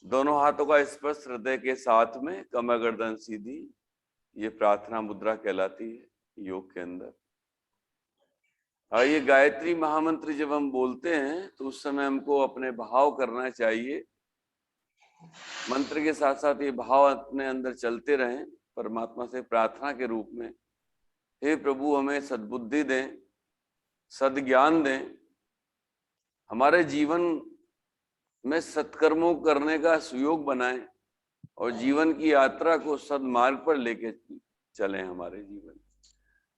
दोनों हाथों का स्पर्श हृदय के साथ में, कमर गर्दन सीधी, ये प्रार्थना मुद्रा कहलाती है योग के अंदर। और ये गायत्री महामंत्र जब हम बोलते हैं तो उस समय हमको अपने भाव करना चाहिए। मंत्र के साथ साथ ये भाव अपने अंदर चलते रहें, परमात्मा से प्रार्थना के रूप में, हे प्रभु हमें सद्बुद्धि दें, सद्ज्ञान दें, हमारे जीवन में सत्कर्मों करने का सुयोग बनाएं और जीवन की यात्रा को सद्मार्ग पर लेके चलें हमारे जीवन।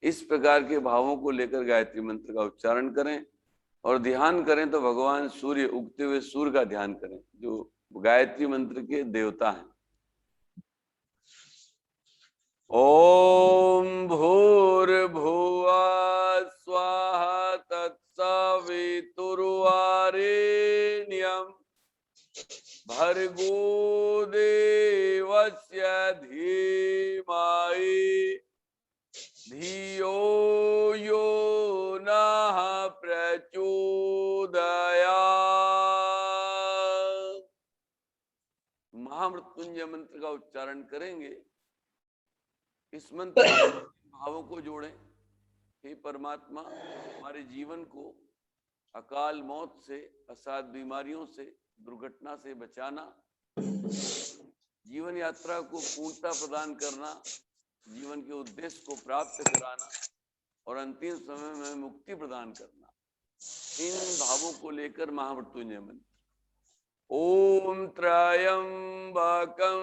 इस प्रकार के भावों को लेकर गायत्री मंत्र का उच्चारण करें और ध्यान करें तो भगवान सूर्य, उगते हुए सूर्य का ध्यान करें जो गायत्री मंत्र के देवता हैं। ओम भूर्भुवः स्वाहा तत्सवितुर्वरेण्यं भर्गो देवस्य धीमहि धियो यो नः प्रचोदयात्। महामृत्युंजय मंत्र का उच्चारण करेंगे। इस मंत्र में भावों को जोड़ें। हे परमात्मा, हमारे जीवन को अकाल मौत से, असाध्य बीमारियों से, दुर्घटना से बचाना, जीवन यात्रा को पूर्णता प्रदान करना, जीवन के उद्देश्य को प्राप्त कराना और अंतिम समय में मुक्ति प्रदान करना, इन भावों को लेकर महामृत्युंजय मंत्र। ओम त्र्यंबकं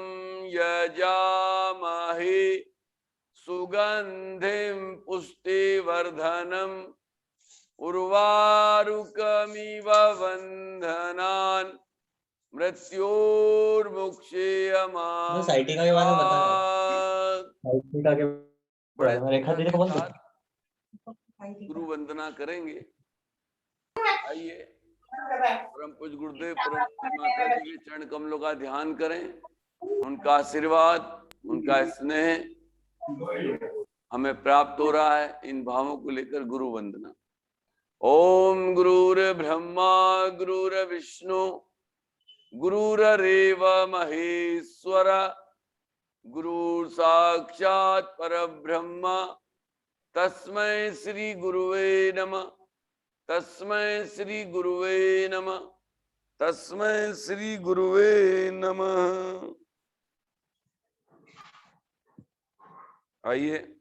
यजामहे सुगंधिं पुष्टिवर्धनम् उर्वारुकमिव बंधनान् मृत्योर्मुक्षेयमामृतात्। साइटी का के बारे में बताना। साइटी का के बड़े रेखा दीदी को बोल दो। गुरु वंदना करेंगे। आइए परम पूज्य गुरुदेव, परम माता जी के चरण कमलों का ध्यान करें। उनका आशीर्वाद, उनका स्नेह हमें प्राप्त हो रहा है। इन भावों को लेकर गुरु वंदना। ओम गुरुर्ब्रह्मा गुरुर्विष्णु गुरुरेव महेश्वर गुरुर् साक्षात् परब्रह्म तस्मै श्री गुरुवे नमः। तस्मै श्री गुरुवे नमः। तस्मै श्री गुरुवे नमः। आइए,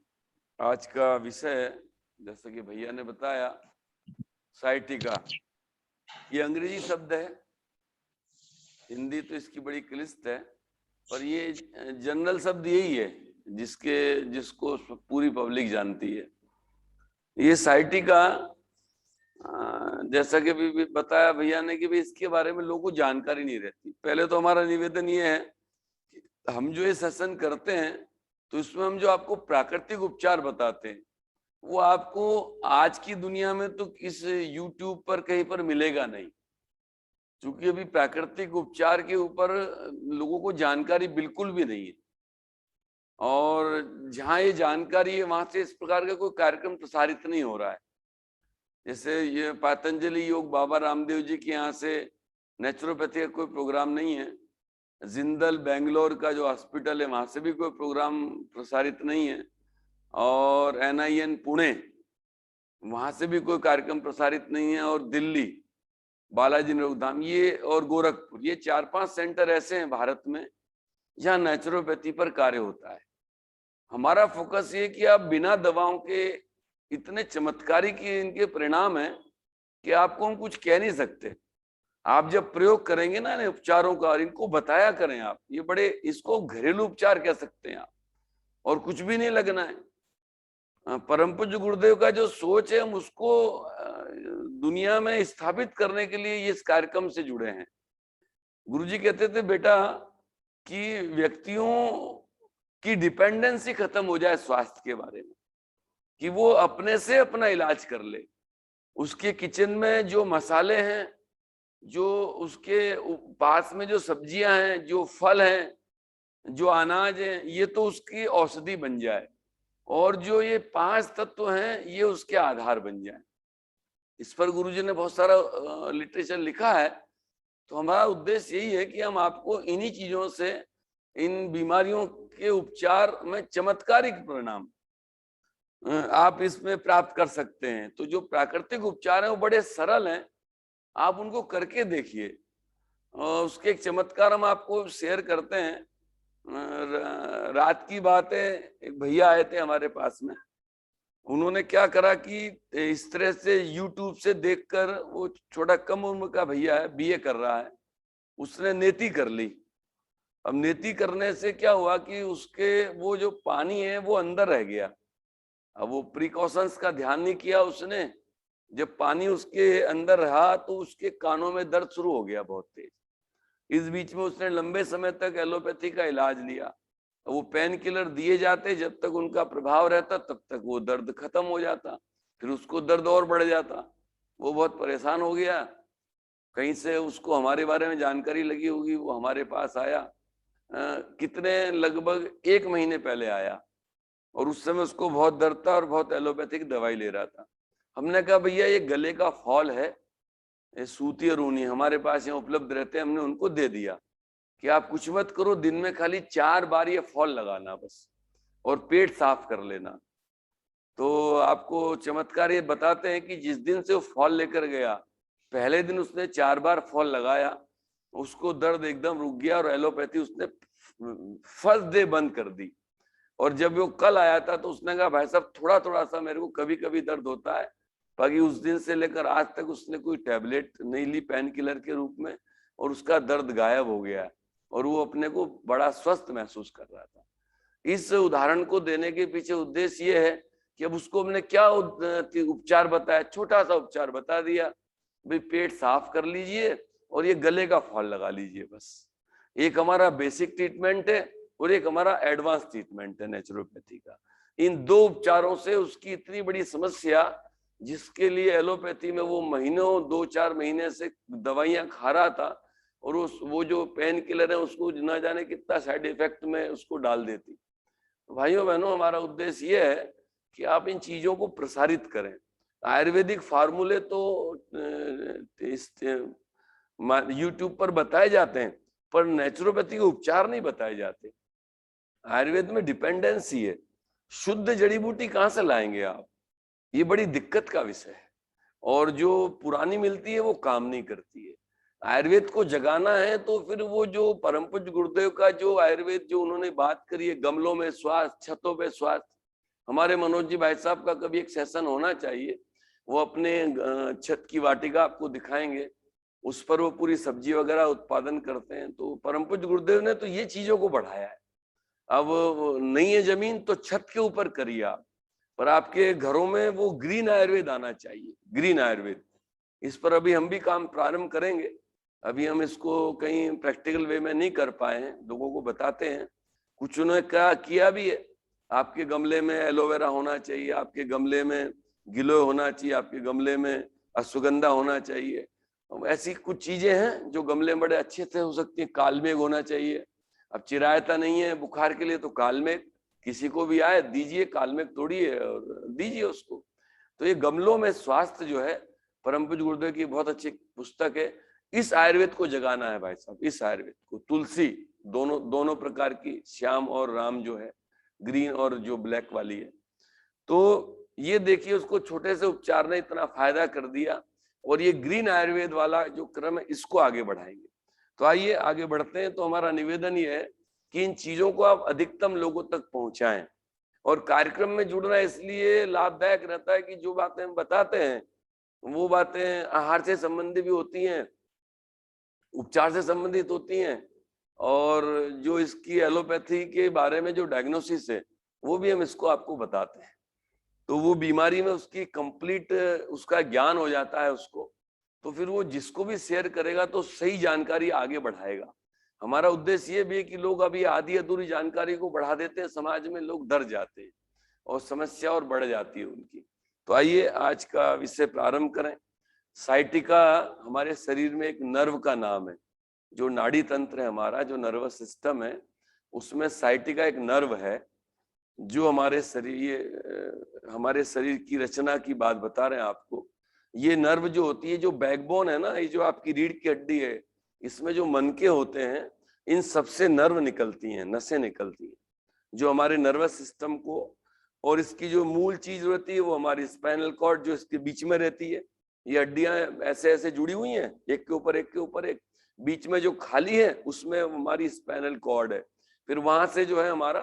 आज का विषय जैसा कि भैया ने बताया, साइटिका। ये अंग्रेजी शब्द है, हिंदी तो इसकी बड़ी क्लिष्ट है, पर ये जनरल शब्द यही है जिसको पूरी पब्लिक जानती है। ये साइटिका, जैसा कि भी बताया भैया ने कि भी इसके बारे में लोगों को जानकारी नहीं रहती। पहले तो हमारा निवेदन ये है कि हम जो ये सत्संग करते हैं तो इसमें हम जो आपको प्राकृतिक उपचार बताते हैं वो आपको आज की दुनिया में तो किस YouTube पर कहीं पर मिलेगा नहीं, क्योंकि अभी प्राकृतिक उपचार के ऊपर लोगों को जानकारी बिल्कुल भी नहीं है। और जहाँ ये जानकारी है वहां से इस प्रकार का कोई कार्यक्रम प्रसारित नहीं हो रहा है। जैसे ये पतंजलि योग बाबा रामदेव जी के यहाँ से नेचुरोपैथी का कोई प्रोग्राम नहीं है। जिंदल बेंगलोर का जो हॉस्पिटल है वहां से भी कोई प्रोग्राम प्रसारित नहीं है। और NIN पुणे, वहां से भी कोई कार्यक्रम प्रसारित नहीं है। और दिल्ली बालाजी नरोग्धाम ये और गोरखपुर, ये 4-5 सेंटर ऐसे हैं भारत में जहाँ नेचुरोपैथी पर कार्य होता है। हमारा फोकस ये कि आप बिना दवाओं के इतने चमत्कारी के इनके परिणाम हैं कि आपको हम कुछ कह नहीं सकते। आप जब प्रयोग करेंगे ना इन उपचारों का, इनको बताया करें आप, ये बड़े, इसको घरेलू उपचार कह सकते हैं आप, और कुछ भी नहीं लगना है। परम पूज्य गुरुदेव का जो सोच है हम उसको दुनिया में स्थापित करने के लिए ये इस कार्यक्रम से जुड़े हैं। गुरुजी कहते थे बेटा कि व्यक्तियों की डिपेंडेंसी खत्म हो जाए स्वास्थ्य के बारे में, कि वो अपने से अपना इलाज कर ले। उसके किचन में जो मसाले हैं, जो उसके पास में जो सब्जियां हैं, जो फल हैं, जो अनाज है, ये तो उसकी औषधि बन जाए, और जो ये 5 तत्व हैं ये उसके आधार बन जाए। इस पर गुरुजी ने बहुत सारा लिटरेचर लिखा है। तो हमारा उद्देश्य यही है कि हम आपको इन्हीं चीजों से, इन बीमारियों के उपचार में चमत्कारिक परिणाम आप इसमें प्राप्त कर सकते हैं। तो जो प्राकृतिक उपचार है वो बड़े सरल हैं, आप उनको करके देखिए। और उसके एक चमत्कार हम आपको शेयर करते हैं। रात की बात है, एक भैया आए थे हमारे पास में। उन्होंने क्या करा कि इस तरह से यूट्यूब से देखकर, वो छोटा कम उम्र का भैया है, बीए कर रहा है, उसने नेति कर ली। अब नेति करने से क्या हुआ कि उसके वो जो पानी है वो अंदर रह गया। अब वो प्रिकॉशंस का ध्यान नहीं किया उसने। जब पानी उसके अंदर रहा तो उसके कानों में दर्द शुरू हो गया बहुत तेज। इस बीच में उसने लंबे समय तक एलोपैथी का इलाज लिया। वो पेन किलर दिए जाते, जब तक उनका प्रभाव रहता तब तक वो दर्द खत्म हो जाता, फिर उसको दर्द और बढ़ जाता। वो बहुत परेशान हो गया। कहीं से उसको हमारे बारे में जानकारी लगी होगी, वो हमारे पास आया। कितने लगभग 1 महीने पहले आया, और उस समय उसको बहुत दर्द था और बहुत एलोपैथिक दवाई ले रहा था। हमने कहा भैया ये गले का फॉल है, सूती और ऊनी हमारे पास यहाँ उपलब्ध रहते हैं। हमने उनको दे दिया कि आप कुछ मत करो, दिन में खाली 4 बार ये फॉल लगाना बस, और पेट साफ कर लेना। तो आपको चमत्कार ये बताते हैं कि जिस दिन से वो फॉल लेकर गया, पहले दिन उसने 4 बार फॉल लगाया, उसको दर्द एकदम रुक गया और एलोपैथी उसने फर्स्ट डे बंद कर दी। और जब वो कल आया था तो उसने कहा भाई साहब थोड़ा थोड़ा सा मेरे को कभी कभी दर्द होता है, बाकी उस दिन से लेकर आज तक उसने कोई टैबलेट नहीं ली पेन किलर के रूप में, और उसका दर्द गायब हो गया और वो अपने को बड़ा स्वस्थ महसूस कर रहा था। इस उदाहरण को देने के पीछे उद्देश्य ये है कि अब उसको हमने क्या उपचार बताया, छोटा सा उपचार बता दिया, भाई पेट साफ कर लीजिए और ये गले का फॉल लगा लीजिए बस। एक हमारा बेसिक ट्रीटमेंट है और एक हमारा एडवांस ट्रीटमेंट है नेचुरोपैथी का। इन 2 उपचारों से उसकी इतनी बड़ी समस्या, जिसके लिए एलोपैथी में वो महीनों 2-4 महीने से दवाइयां खा रहा था, और वो जो पेन किलर है उसको ना जाने कितना साइड इफेक्ट में उसको डाल देती। तो भाइयों बहनों, हमारा उद्देश्य ये है कि आप इन चीजों को प्रसारित करें। आयुर्वेदिक फार्मूले तो यूट्यूब पर बताए जाते हैं, पर नेचुरोपैथी के उपचार नहीं बताए जाते। आयुर्वेद में डिपेंडेंसी है, शुद्ध जड़ी बूटी कहाँ से लाएंगे आप, ये बड़ी दिक्कत का विषय है। और जो पुरानी मिलती है वो काम नहीं करती है। आयुर्वेद को जगाना है तो फिर वो जो परम पूज्य गुरुदेव का जो आयुर्वेद जो उन्होंने बात करी है, गमलों में स्वास्थ्य, छतों पे स्वास्थ्य, हमारे मनोज जी भाई साहब का कभी एक सेशन होना चाहिए। वो अपने छत की वाटिका आपको दिखाएंगे, उस पर वो पूरी सब्जी वगैरह उत्पादन करते हैं। तो परम पूज्य गुरुदेव ने तो ये चीजों को बढ़ाया है। अब नहीं है जमीन तो छत के ऊपर करिए आप, पर आपके घरों में वो ग्रीन आयुर्वेद आना चाहिए, ग्रीन आयुर्वेद। इस पर अभी हम भी काम प्रारंभ करेंगे। अभी हम इसको कहीं प्रैक्टिकल वे में नहीं कर पाए हैं, लोगों को बताते हैं। कुछ उन्होंने क्या किया भी है, आपके गमले में एलोवेरा होना चाहिए, आपके गमले में गिलोय होना चाहिए, आपके गमले में अश्वगंधा होना चाहिए। ऐसी कुछ चीजें हैं जो गमले में बड़े अच्छे से हो सकती है। कालमेघ होना चाहिए। अब चिरायता नहीं है बुखार के लिए तो कालमेघ, किसी को भी आए दीजिए, कालमेघ तोड़िए और दीजिए उसको। तो ये गमलों में स्वास्थ्य जो है, परम पूज्य गुरुदेव की बहुत अच्छी पुस्तक है। इस आयुर्वेद को जगाना है भाई साहब, इस आयुर्वेद को। तुलसी दोनों प्रकार की, श्याम और राम जो है, ग्रीन और जो ब्लैक वाली है। तो ये देखिए, उसको छोटे से उपचार ने इतना फायदा कर दिया। और ये ग्रीन आयुर्वेद वाला जो क्रम है, इसको आगे बढ़ाएंगे। तो आइए आगे बढ़ते हैं। तो हमारा निवेदन ये है कि इन चीजों को आप अधिकतम लोगों तक पहुंचाएं। और कार्यक्रम में जुड़ना इसलिए लाभदायक रहता है कि जो बातें हम बताते हैं वो बातें आहार से संबंधित भी होती हैं, उपचार से संबंधित होती हैं, और जो इसकी एलोपैथी के बारे में जो डायग्नोसिस है वो भी हम इसको आपको बताते हैं। तो वो बीमारी में उसकी कंप्लीट उसका ज्ञान हो जाता है उसको। तो फिर वो जिसको भी शेयर करेगा तो सही जानकारी आगे बढ़ाएगा। हमारा उद्देश्य ये भी है कि लोग अभी आधी अधूरी जानकारी को बढ़ा देते हैं, समाज में लोग डर जाते हैं और समस्या और बढ़ जाती है उनकी। तो आइए आज का विषय प्रारंभ करें। साइटिका हमारे शरीर में एक नर्व का नाम है। जो नाड़ी तंत्र है हमारा, जो नर्वस सिस्टम है, उसमें साइटिका एक नर्व है जो हमारे शरीर की रचना की बात बता रहे हैं आपको। ये नर्व जो होती है, जो बैकबोन है ना, ये जो आपकी रीढ़ की हड्डी है, इसमें जो मन के होते हैं, इन सबसे नर्व निकलती हैं, नसें निकलती हैं, जो हमारे नर्वस सिस्टम को, और इसकी जो मूल चीज रहती है वो हमारी स्पाइनल कॉर्ड जो इसके बीच में रहती है। ये हड्डियां ऐसे ऐसे जुड़ी हुई हैं, एक के ऊपर एक के ऊपर एक, बीच में जो खाली है उसमें हमारी स्पाइनल कॉर्ड है। फिर वहां से जो है हमारा,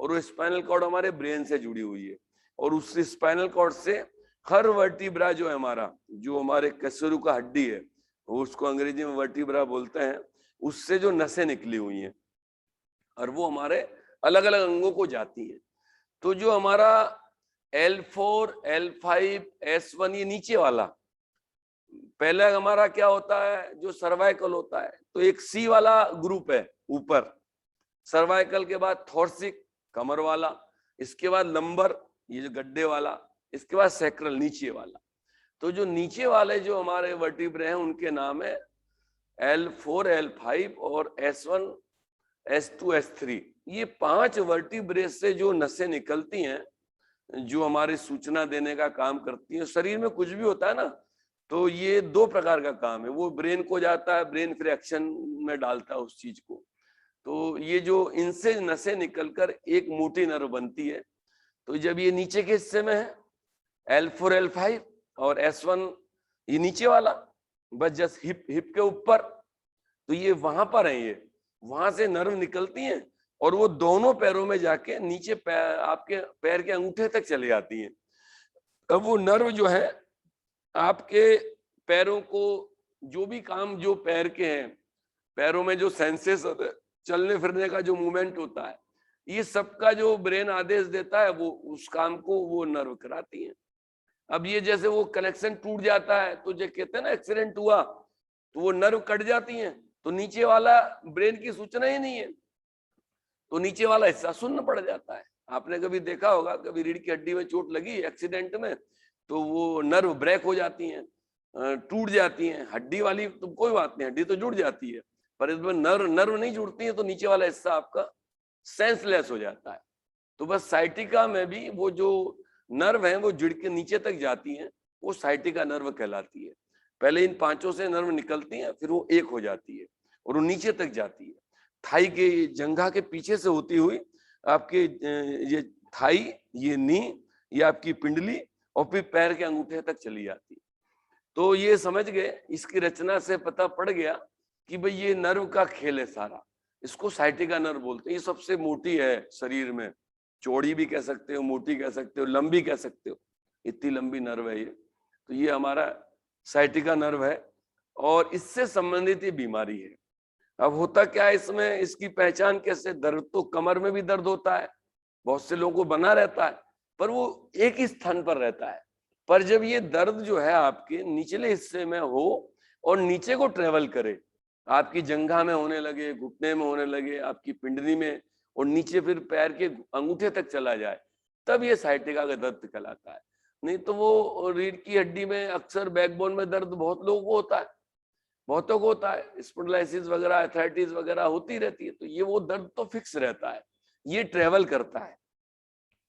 और वो स्पाइनल कॉर्ड हमारे ब्रेन से जुड़ी हुई है, और उस स्पाइनल कॉर्ड से हर वर्टिब्रा जो है हमारा, जो हमारे कशेरु का हड्डी है, उसको अंग्रेजी में वर्टिब्रा बोलते हैं, उससे जो नसें निकली हुई हैं और वो हमारे अलग अलग अंगों को जाती हैं। तो जो हमारा L4, L5, S1 ये नीचे वाला, पहले हमारा क्या होता है, जो सर्वाइकल होता है, तो एक C वाला ग्रुप है ऊपर, सर्वाइकल के बाद थोर्सिक कमर वाला, इसके बाद लंबर ये जो गड्ढे वाला, इसके बाद सैक्रल नीचे वाला। तो जो नीचे वाले जो हमारे वर्टिब्रे हैं उनके नाम है L4, L5 और S1, S2, S3। ये 5 वर्टिब्रे से जो नसें निकलती हैं, जो हमारी सूचना देने का काम करती हैं। शरीर में कुछ भी होता है ना, तो ये 2 प्रकार का काम है, वो ब्रेन को जाता है, ब्रेन फिर एक्शन में डालता है उस चीज को। तो ये जो इनसे नसें निकलकर एक मोटी नर्व बनती है। तो जब ये नीचे के हिस्से में है L4, L5 और S1 ये नीचे वाला, बस जस्ट हिप के ऊपर, तो ये वहां पर है, ये वहां से नर्व निकलती हैं और वो दोनों पैरों में जाके नीचे आपके पैर के अंगूठे तक चली जाती हैं। अब वो नर्व जो है आपके पैरों को, जो भी काम जो पैर के हैं, पैरों में जो सेंसेस होते हैं, चलने फिरने का जो मूवमेंट होता है, ये सबका जो ब्रेन आदेश देता है, वो उस काम को वो नर्व कराती है। अब ये जैसे वो कनेक्शन टूट जाता है, तो जो कहते हैं ना एक्सीडेंट हुआ, तो वो नर्व कट जाती हैं, तो नीचे वाला ब्रेन की सूचना ही नहीं है, तो नीचे वाला हिस्सा शून्य पड़ जाता है। आपने कभी देखा होगा, कभी रीढ़ की हड्डी में चोट लगी एक्सीडेंट में, तो वो नर्व ब्रेक हो जाती हैं, टूट जाती हैं। हड्डी वाली तो कोई बात नहीं, हड्डी तो जुड़ जाती है, पर इसमें नर्व नहीं जुड़ती है, तो नीचे वाला हिस्सा आपका सेंसलेस हो जाता है। तो बस साइटिका में भी वो जो नर्व है वो जुड़ के नीचे तक जाती हैं, वो साइटिका नर्व कहलाती है। पहले इन 5 से नर्व निकलती हैं, फिर वो एक हो जाती है और वो नीचे तक जाती है, थाई के जंघा के पीछे से होती हुई आपके ये थाई, ये नी, ये आपकी पिंडली, और फिर पैर के अंगूठे तक चली जाती है। तो ये समझ गए, इसकी रचना से पता पड़ गया कि भाई ये नर्व का खेल है सारा, इसको साइटिका नर्व बोलते हैं। ये सबसे मोटी है शरीर में, चौड़ी भी कह सकते हो, मोटी कह सकते हो, लंबी कह सकते हो, इतनी लंबी नर्व है ये। तो ये हमारा साइटिका नर्व है और इससे संबंधित ये बीमारी है। अब होता क्या है इसमें, इसकी पहचान कैसे? दर्द तो कमर में भी दर्द होता है, बहुत से लोगों को बना रहता है, पर वो एक ही स्थान पर रहता है। पर जब ये दर्द जो है आपके निचले हिस्से में हो और नीचे को ट्रेवल करे, आपकी जंघा में होने लगे, घुटने में होने लगे, आपकी पिंडली में, और नीचे फिर पैर के अंगूठे तक चला जाए, तब ये साइटिका का दर्द कहलाता है। नहीं तो वो रीढ़ की हड्डी में अक्सर बैकबोन में दर्द बहुत लोगों को होता है, बहुतों को होता है, स्पॉन्डिलाइटिस वगैरह, आर्थराइटिस वगैरह होती रहती है। तो ये वो दर्द तो फिक्स रहता है, ये ट्रेवल करता है,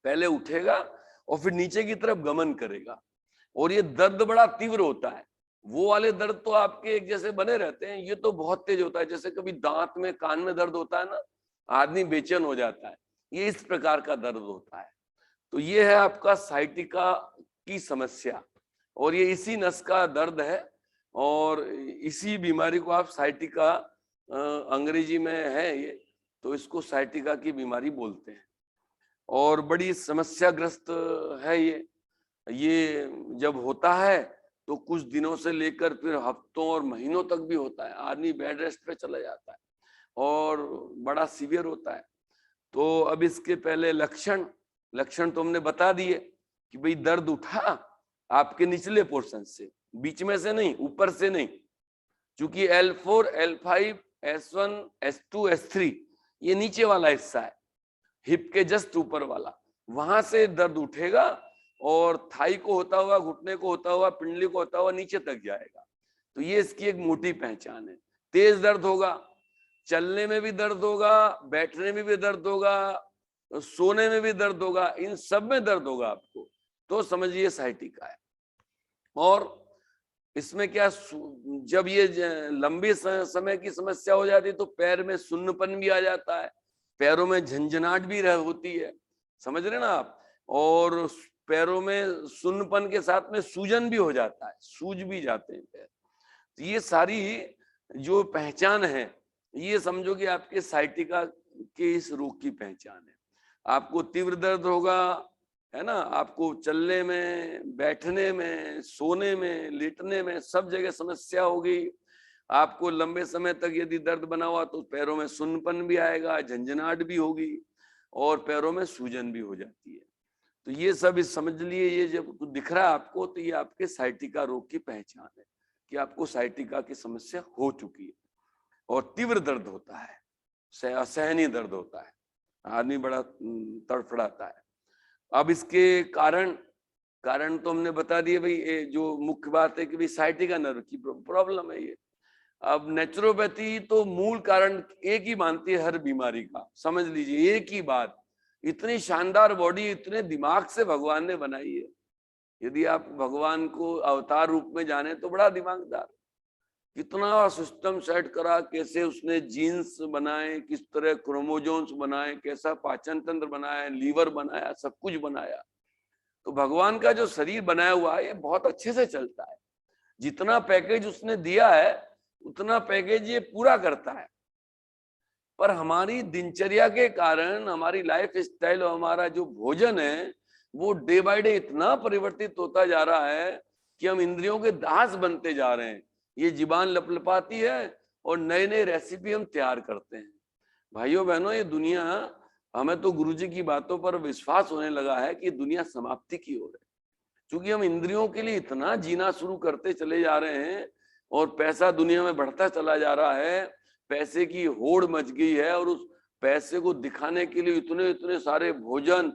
पहले उठेगा और फिर नीचे की तरफ गमन करेगा, और ये दर्द बड़ा तीव्र होता है। वो वाले दर्द तो आपके एक जैसे बने रहते हैं, ये तो बहुत तेज होता है, जैसे कभी दांत में, कान में दर्द होता है ना, आदमी बेचैन हो जाता है, ये इस प्रकार का दर्द होता है। तो ये है आपका साइटिका की समस्या, और ये इसी नस का दर्द है, और इसी बीमारी को आप साइटिका, अंग्रेजी में है ये, तो इसको साइटिका की बीमारी बोलते हैं, और बड़ी समस्याग्रस्त है ये जब होता है तो कुछ दिनों से लेकर फिर हफ्तों और महीनों तक भी होता है, आदमी बेड रेस्ट पे चला जाता है और बड़ा सीवियर होता है। तो अब इसके पहले लक्षण तो हमने बता दिए कि भाई दर्द उठा आपके निचले पोर्शन से, बीच में से नहीं, ऊपर से नहीं, क्योंकि L4, L5, S1, S2, S3 ये नीचे वाला हिस्सा है, हिप के जस्ट ऊपर वाला, वहां से दर्द उठेगा और थाई को होता हुआ, घुटने को होता हुआ, पिंडली को होता हुआ नीचे तक जाएगा। तो ये इसकी एक मोटी पहचान है। तेज दर्द होगा, चलने में भी दर्द होगा, बैठने में भी दर्द होगा, सोने में भी दर्द होगा, इन सब में दर्द होगा आपको, तो समझिए साइटिका है। और इसमें क्या जब ये लंबे समय की समस्या हो जाती है तो पैर में सुन्नपन भी आ जाता है, पैरों में झंझनाहट भी होती है, समझ रहे ना आप। और पैरों में सुन्नपन के साथ में सूजन भी हो जाता है, सूज भी जाते हैं पैर। तो ये सारी जो पहचान है, ये समझो कि आपके साइटिका के इस रोग की पहचान है। आपको तीव्र दर्द होगा, है ना, आपको चलने में, बैठने में, सोने में, लेटने में, सब जगह समस्या होगी। आपको लंबे समय तक यदि दर्द बना हुआ तो पैरों में सुन्नपन भी आएगा, झंझनाहट भी होगी और पैरों में सूजन भी हो जाती है। तो ये सब समझ लिए, ये जब दिख रहा है आपको तो ये आपके साइटिका रोग की पहचान है कि आपको साइटिका की समस्या हो चुकी है और तीव्र दर्द होता है, असहनीय दर्द होता है, आदमी बड़ा तड़फड़ाता है। अब इसके कारण तो हमने बता दिए भाई, ये जो मुख्य बात है कि भाई साइटिका नर्व की प्रॉब्लम है ये। अब नेचुरोपैथी तो मूल कारण एक ही मानती है हर बीमारी का, समझ लीजिए एक ही बात। इतनी शानदार बॉडी इतने दिमाग से भगवान ने बनाई है, यदि आप भगवान को अवतार रूप में जाने तो बड़ा दिमागदार, कितना सिस्टम सेट करा, कैसे उसने जीन्स बनाए, किस तरह क्रोमोजोम्स बनाए, कैसा पाचन तंत्र बनाया, लीवर बनाया, सब कुछ बनाया। तो भगवान का जो शरीर बनाया हुआ है ये बहुत अच्छे से चलता है, जितना पैकेज उसने दिया है उतना पैकेज ये पूरा करता है। पर हमारी दिनचर्या के कारण, हमारी लाइफ स्टाइल और हमारा जो भोजन है वो डे बाय डे इतना परिवर्तित होता जा रहा है कि हम इंद्रियों के दास बनते जा रहे हैं। ये जीबान लपलपाती है और नए नए रेसिपी हम तैयार करते हैं। भाइयों बहनों, ये दुनिया, हमें तो गुरुजी की बातों पर विश्वास होने लगा है कि दुनिया समाप्ति की ओर है, क्योंकि हम इंद्रियों के लिए इतना जीना शुरू करते चले जा रहे हैं और पैसा दुनिया में बढ़ता चला जा रहा है, पैसे की होड़ मच गई है और उस पैसे को दिखाने के लिए इतने इतने सारे भोजन।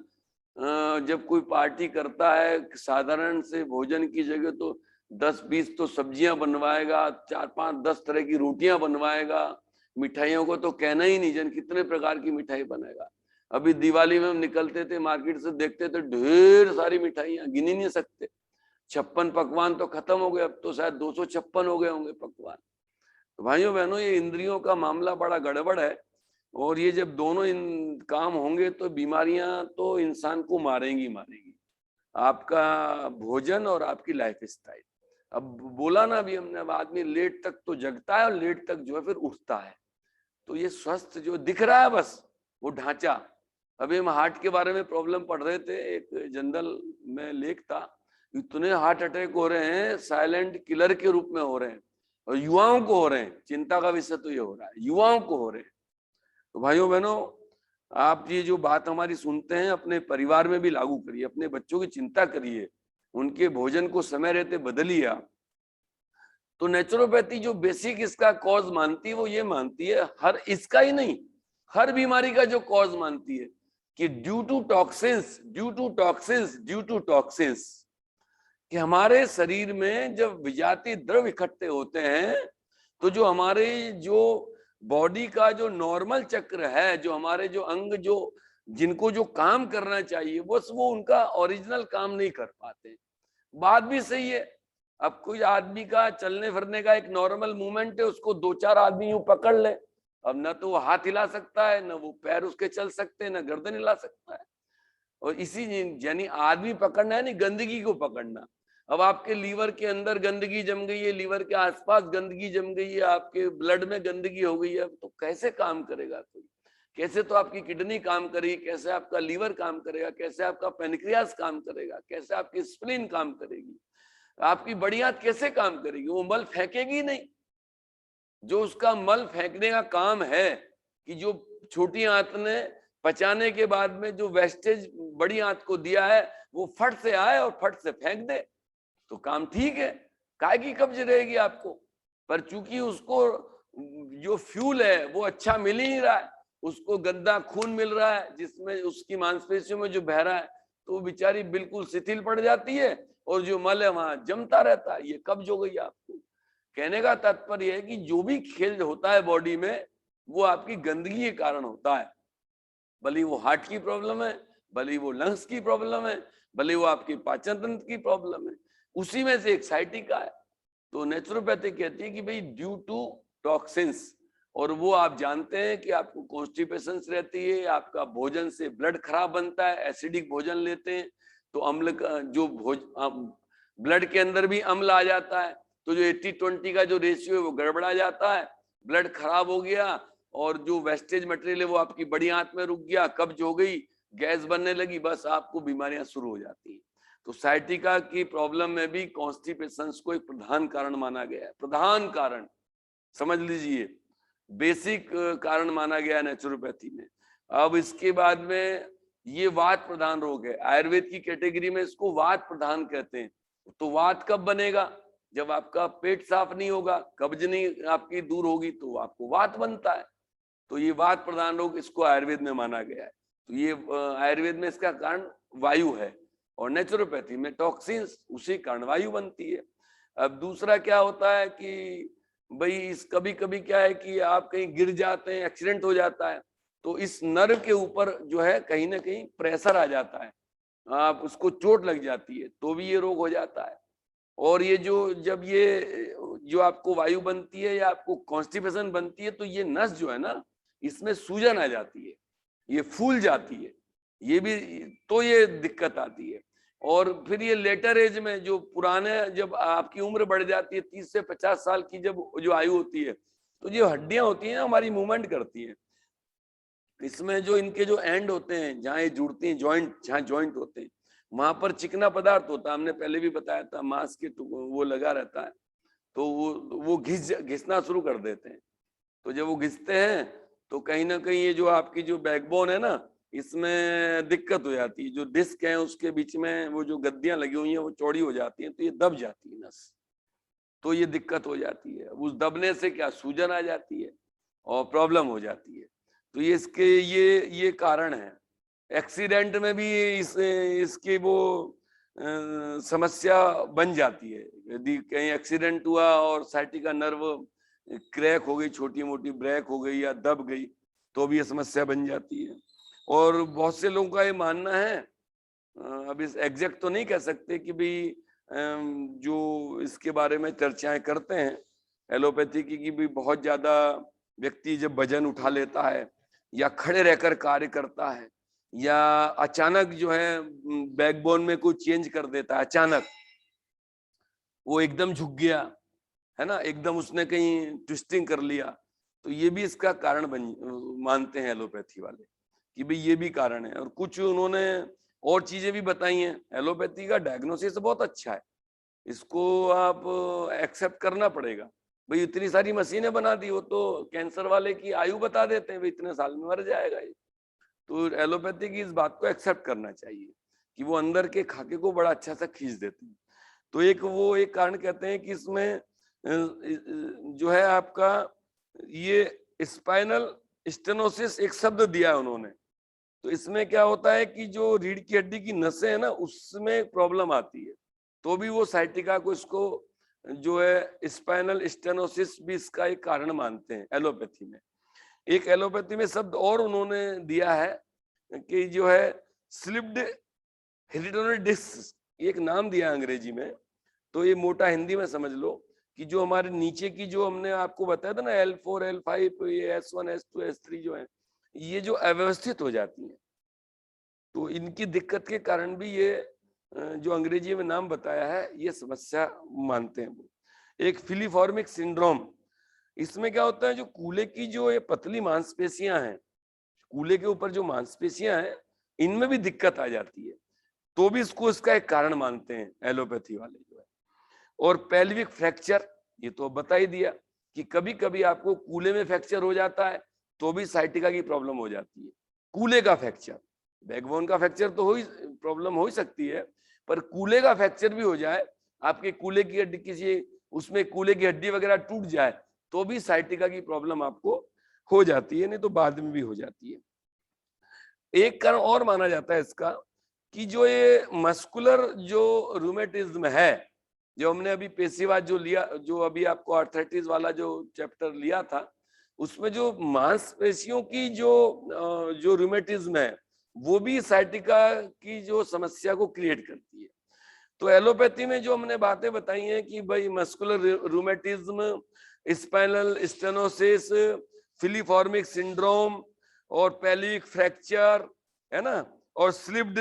जब कोई पार्टी करता है, साधारण से भोजन की जगह तो 10-20 तो सब्जियां बनवाएगा, 4-5-10 तरह की रोटियां बनवाएगा, मिठाइयों को तो कहना ही नहीं, जन कितने प्रकार की मिठाई बनेगा। अभी दिवाली में हम निकलते थे मार्केट से, देखते थे ढेर सारी मिठाइयां, गिन ही नहीं सकते। 56 पकवान तो खत्म हो गए, अब तो शायद 256 हो गए होंगे पकवान। तो भाइयों बहनों, ये इंद्रियों का मामला बड़ा गड़बड़ है और ये जब दोनों इन काम होंगे तो बीमारियां तो इंसान को मारेंगी मारेंगी, आपका भोजन और आपकी लाइफ स्टाइल। अब बोला ना अभी हमने, अब आदमी लेट तक तो जगता है और लेट तक जो है फिर उठता है। तो ये स्वस्थ जो दिख रहा है बस वो ढांचा। अभी हम हार्ट के बारे में प्रॉब्लम पढ़ रहे थे, एक जनरल में लेख था, इतने हार्ट अटैक हो रहे हैं, साइलेंट किलर के रूप में हो रहे हैं और युवाओं को हो रहे हैं। चिंता का विषय तो ये हो रहा है, युवाओं को हो रहे हैं। तो भाइयों बहनों, आप ये जो बात हमारी सुनते हैं अपने परिवार में भी लागू करिए, अपने बच्चों की चिंता करिए, उनके भोजन को समय रहते बदलिए आप। तो नेचुरोपैथी जो बेसिक इसका कॉज मानती है वो ये मानती है, हर इसका ही नहीं, हर बीमारी का जो कॉज मानती है कि ड्यू टू टॉक्सिन्स, कि हमारे शरीर में जब विजातीय द्रव इकट्ठे होते हैं तो जो हमारे जो बॉडी का जो नॉर्मल चक्र है, जो हमारे जो अंग जो जिनको जो काम करना चाहिए बस वो उनका ओरिजिनल काम नहीं कर पाते। बात भी सही है। अब कोई आदमी का चलने फिरने का एक नॉर्मल मूवमेंट है, उसको 2-4 आदमी यूं पकड़ ले, अब ना तो वो हाथ हिला सकता है, ना वो पैर उसके चल सकते हैं, ना गर्दन हिला सकता है। और इसी यानी आदमी पकड़ना है नहीं, गंदगी को पकड़ना। अब आपके लीवर के अंदर गंदगी जम गई है, लीवर के आसपास गंदगी जम गई है, आपके ब्लड में गंदगी हो गई है, तो कैसे काम करेगा कोई? कैसे तो आपकी किडनी काम करेगी, कैसे आपका लीवर काम करेगा, कैसे आपका पेनक्रियास काम करेगा, कैसे आपकी स्प्लीन काम करेगी, आपकी बड़ी आंत कैसे काम करेगी? वो मल फेंकेगी नहीं। जो उसका मल फेंकने का काम है कि जो छोटी आंत ने पचाने के बाद में जो वेस्टेज बड़ी आंत को दिया है वो फट से आए और फट से फेंक दे, तो काम ठीक है, काय की कब्ज रहेगी आपको। पर चूंकि उसको जो फ्यूल है वो अच्छा मिल ही नहीं रहा है, उसको गंदा खून मिल रहा है जिसमें उसकी मांसपेशियों में जो बह रहा है, तो वो बेचारी बिल्कुल शिथिल पड़ जाती है और जो मल है वहां जमता रहता है, ये कब्ज हो गई आपको। कहने का तात्पर्य है कि जो भी खेल होता है बॉडी में वो आपकी गंदगी के कारण होता है, भले वो हार्ट की प्रॉब्लम है, भले वो लंग्स की प्रॉब्लम है, भले वो आपकी पाचन तंत्र की प्रॉब्लम है, उसी में से एक साइटिका है। तो नेचुरोपैथी कहती है कि भाई ड्यू टू टॉक्सिन्स, और वो आप जानते हैं कि आपको कॉन्स्टिपेशन रहती है, आपका भोजन से ब्लड खराब बनता है, एसिडिक भोजन लेते हैं तो अम्ल का जो ब्लड के अंदर भी अम्ल आ जाता है, तो जो 80-20 का जो रेशियो है वो गड़बड़ा जाता है, ब्लड खराब हो गया और जो वेस्टेज मटेरियल है वो आपकी बड़ी आंत में रुक गया, कब्ज हो गई, गैस बनने लगी, बस आपको बीमारियां शुरू हो जाती हैं। तो साइटिका की प्रॉब्लम में भी कॉन्स्टिपेशन को एक प्रधान कारण माना गया है, प्रधान कारण समझ लीजिए, बेसिक कारण माना गया नेचुरोपैथी में। अब इसके बाद में ये वात प्रधान रोग है, आयुर्वेद की कैटेगरी में इसको वात प्रधान कहते हैं। तो वात कब बनेगा? जब आपका पेट साफ नहीं होगा, कब्ज नहीं आपकी दूर होगी तो आपको वात बनता है। तो ये वात प्रधान रोग इसको आयुर्वेद में माना गया है। तो ये आयुर्वेद में इसका कारण वायु है और नेचुरोपैथी में टॉक्सिन्स, उसी कारण वायु बनती है। अब दूसरा क्या होता है कि भाई इस कभी कभी क्या है कि आप कहीं गिर जाते हैं, एक्सीडेंट हो जाता है, तो इस नर्व के ऊपर जो है कहीं ना कहीं प्रेशर आ जाता है, आप उसको चोट लग जाती है तो भी ये रोग हो जाता है। और ये जब ये जो आपको वायु बनती है या आपको कॉन्स्टिपेशन बनती है तो ये नस जो है ना, इसमें सूजन आ जाती है, ये फूल जाती है, ये भी तो ये दिक्कत आती है। और फिर ये लेटर एज में जो पुराने, जब आपकी उम्र बढ़ जाती है 30 से 50 साल की जब जो आयु होती है, तो जो हड्डियां होती हैं हमारी मूवमेंट करती हैं, इसमें जो इनके जो एंड होते हैं जहाँ ये जुड़ती हैं, जॉइंट जहाँ जॉइंट होते हैं वहां पर चिकना पदार्थ होता है, हमने पहले भी बताया था, मांस के वो लगा रहता है, तो वो घिसना शुरू कर देते हैं। तो जब वो घिसते हैं तो कहीं ना कहीं ये जो आपकी जो बैकबोन है ना, इसमें दिक्कत हो जाती है, जो डिस्क है उसके बीच में वो जो गद्दियां लगी हुई हैं वो चौड़ी हो जाती हैं, तो ये दब जाती है नस, तो ये दिक्कत हो जाती है। उस दबने से क्या सूजन आ जाती है और प्रॉब्लम हो जाती है। तो ये इसके ये कारण है। एक्सीडेंट में भी इसकी वो समस्या बन जाती है। यदि कहीं एक्सीडेंट हुआ और साइटिका नर्व क्रैक हो गई, छोटी मोटी ब्रेक हो गई या दब गई, तो भी ये समस्या बन जाती है। और बहुत से लोगों का ये मानना है, अब इस एग्जैक्ट तो नहीं कह सकते कि भाई जो इसके बारे में चर्चाएं करते हैं एलोपैथी की, कि भी बहुत ज्यादा व्यक्ति जब वजन उठा लेता है या खड़े रहकर कार्य करता है या अचानक जो है बैकबोन में कुछ चेंज कर देता है, अचानक वो एकदम झुक गया है ना, एकदम उसने कहीं ट्विस्टिंग कर लिया, तो ये भी इसका कारण मानते हैं एलोपैथी वाले कि भाई ये भी कारण है। और कुछ उन्होंने और चीजें भी बताई हैं। एलोपैथी का डायग्नोसिस बहुत अच्छा है, इसको आप एक्सेप्ट करना पड़ेगा। भाई इतनी सारी मशीनें बना दी, वो तो कैंसर वाले की आयु बता देते हैं, भाई इतने साल में मर जाएगा ये। तो एलोपैथी की इस बात को एक्सेप्ट करना चाहिए कि वो अंदर के खाके को बड़ा अच्छा सा खींच देते हैं। तो एक कारण कहते हैं कि इसमें जो है आपका ये स्पाइनल स्टेनोसिस एक शब्द दिया है उन्होंने। तो इसमें क्या होता है कि जो रीढ़ की हड्डी की नसें है ना, उसमें प्रॉब्लम आती है, तो भी वो साइटिका को इसको जो है स्पाइनल स्टेनोसिस भी इसका एक कारण मानते हैं एलोपैथी में। एक एलोपैथी में शब्द और उन्होंने दिया है कि जो है स्लिप्ड हेरिडिटरी डिस्क, एक नाम दिया अंग्रेजी में, तो ये मोटा हिंदी में समझ लो कि जो हमारे नीचे की जो हमने आपको बताया था ना L4 L5 ये S1 S2 S3 जो है, ये जो अव्यवस्थित हो जाती है, तो इनकी दिक्कत के कारण भी ये जो अंग्रेजी में नाम बताया है ये समस्या मानते हैं वो। एक फिलीफॉर्मिक सिंड्रोम, इसमें क्या होता है, जो कूल्हे की जो ये पतली मांसपेशियां हैं, कूल्हे के ऊपर जो मांसपेशियां हैं, इनमें भी दिक्कत आ जाती है, तो भी इसको इसका एक कारण मानते हैं एलोपैथी वाले जो है। और पेल्विक फ्रैक्चर, ये तो बता ही दिया कि कभी कभी आपको कूल्हे में फ्रैक्चर हो जाता है तो भी साइटिका की प्रॉब्लम हो जाती है। कूल्हे का फ्रैक्चर, बैकबोन का फ्रैक्चर तो हो ही प्रॉब्लम हो ही सकती है, पर कूल्हे का फ्रैक्चर भी हो जाए, आपके कूल्हे की हड्डी किसी उसमें कूल्हे की हड्डी वगैरह टूट जाए तो भी साइटिका की प्रॉब्लम आपको हो जाती है, नहीं तो बाद में भी हो जाती है। एक कारण और माना जाता है इसका कि जो ये मस्कुलर जो रूमेटिज्म है, जो हमने अभी पेशीवाद जो लिया, जो अभी आपको आर्थराइटिस वाला जो चैप्टर लिया था, उसमें जो मांसपेशियों की जो रूमेटिज्म है वो भी साइटिका की जो समस्या को क्रिएट करती है। तो एलोपैथी में जो हमने बातें बताई हैं कि भाई muscular rheumatism, spinal stenosis, piriformis syndrome और पेल्विक फ्रैक्चर, है ना, और स्लिप्ड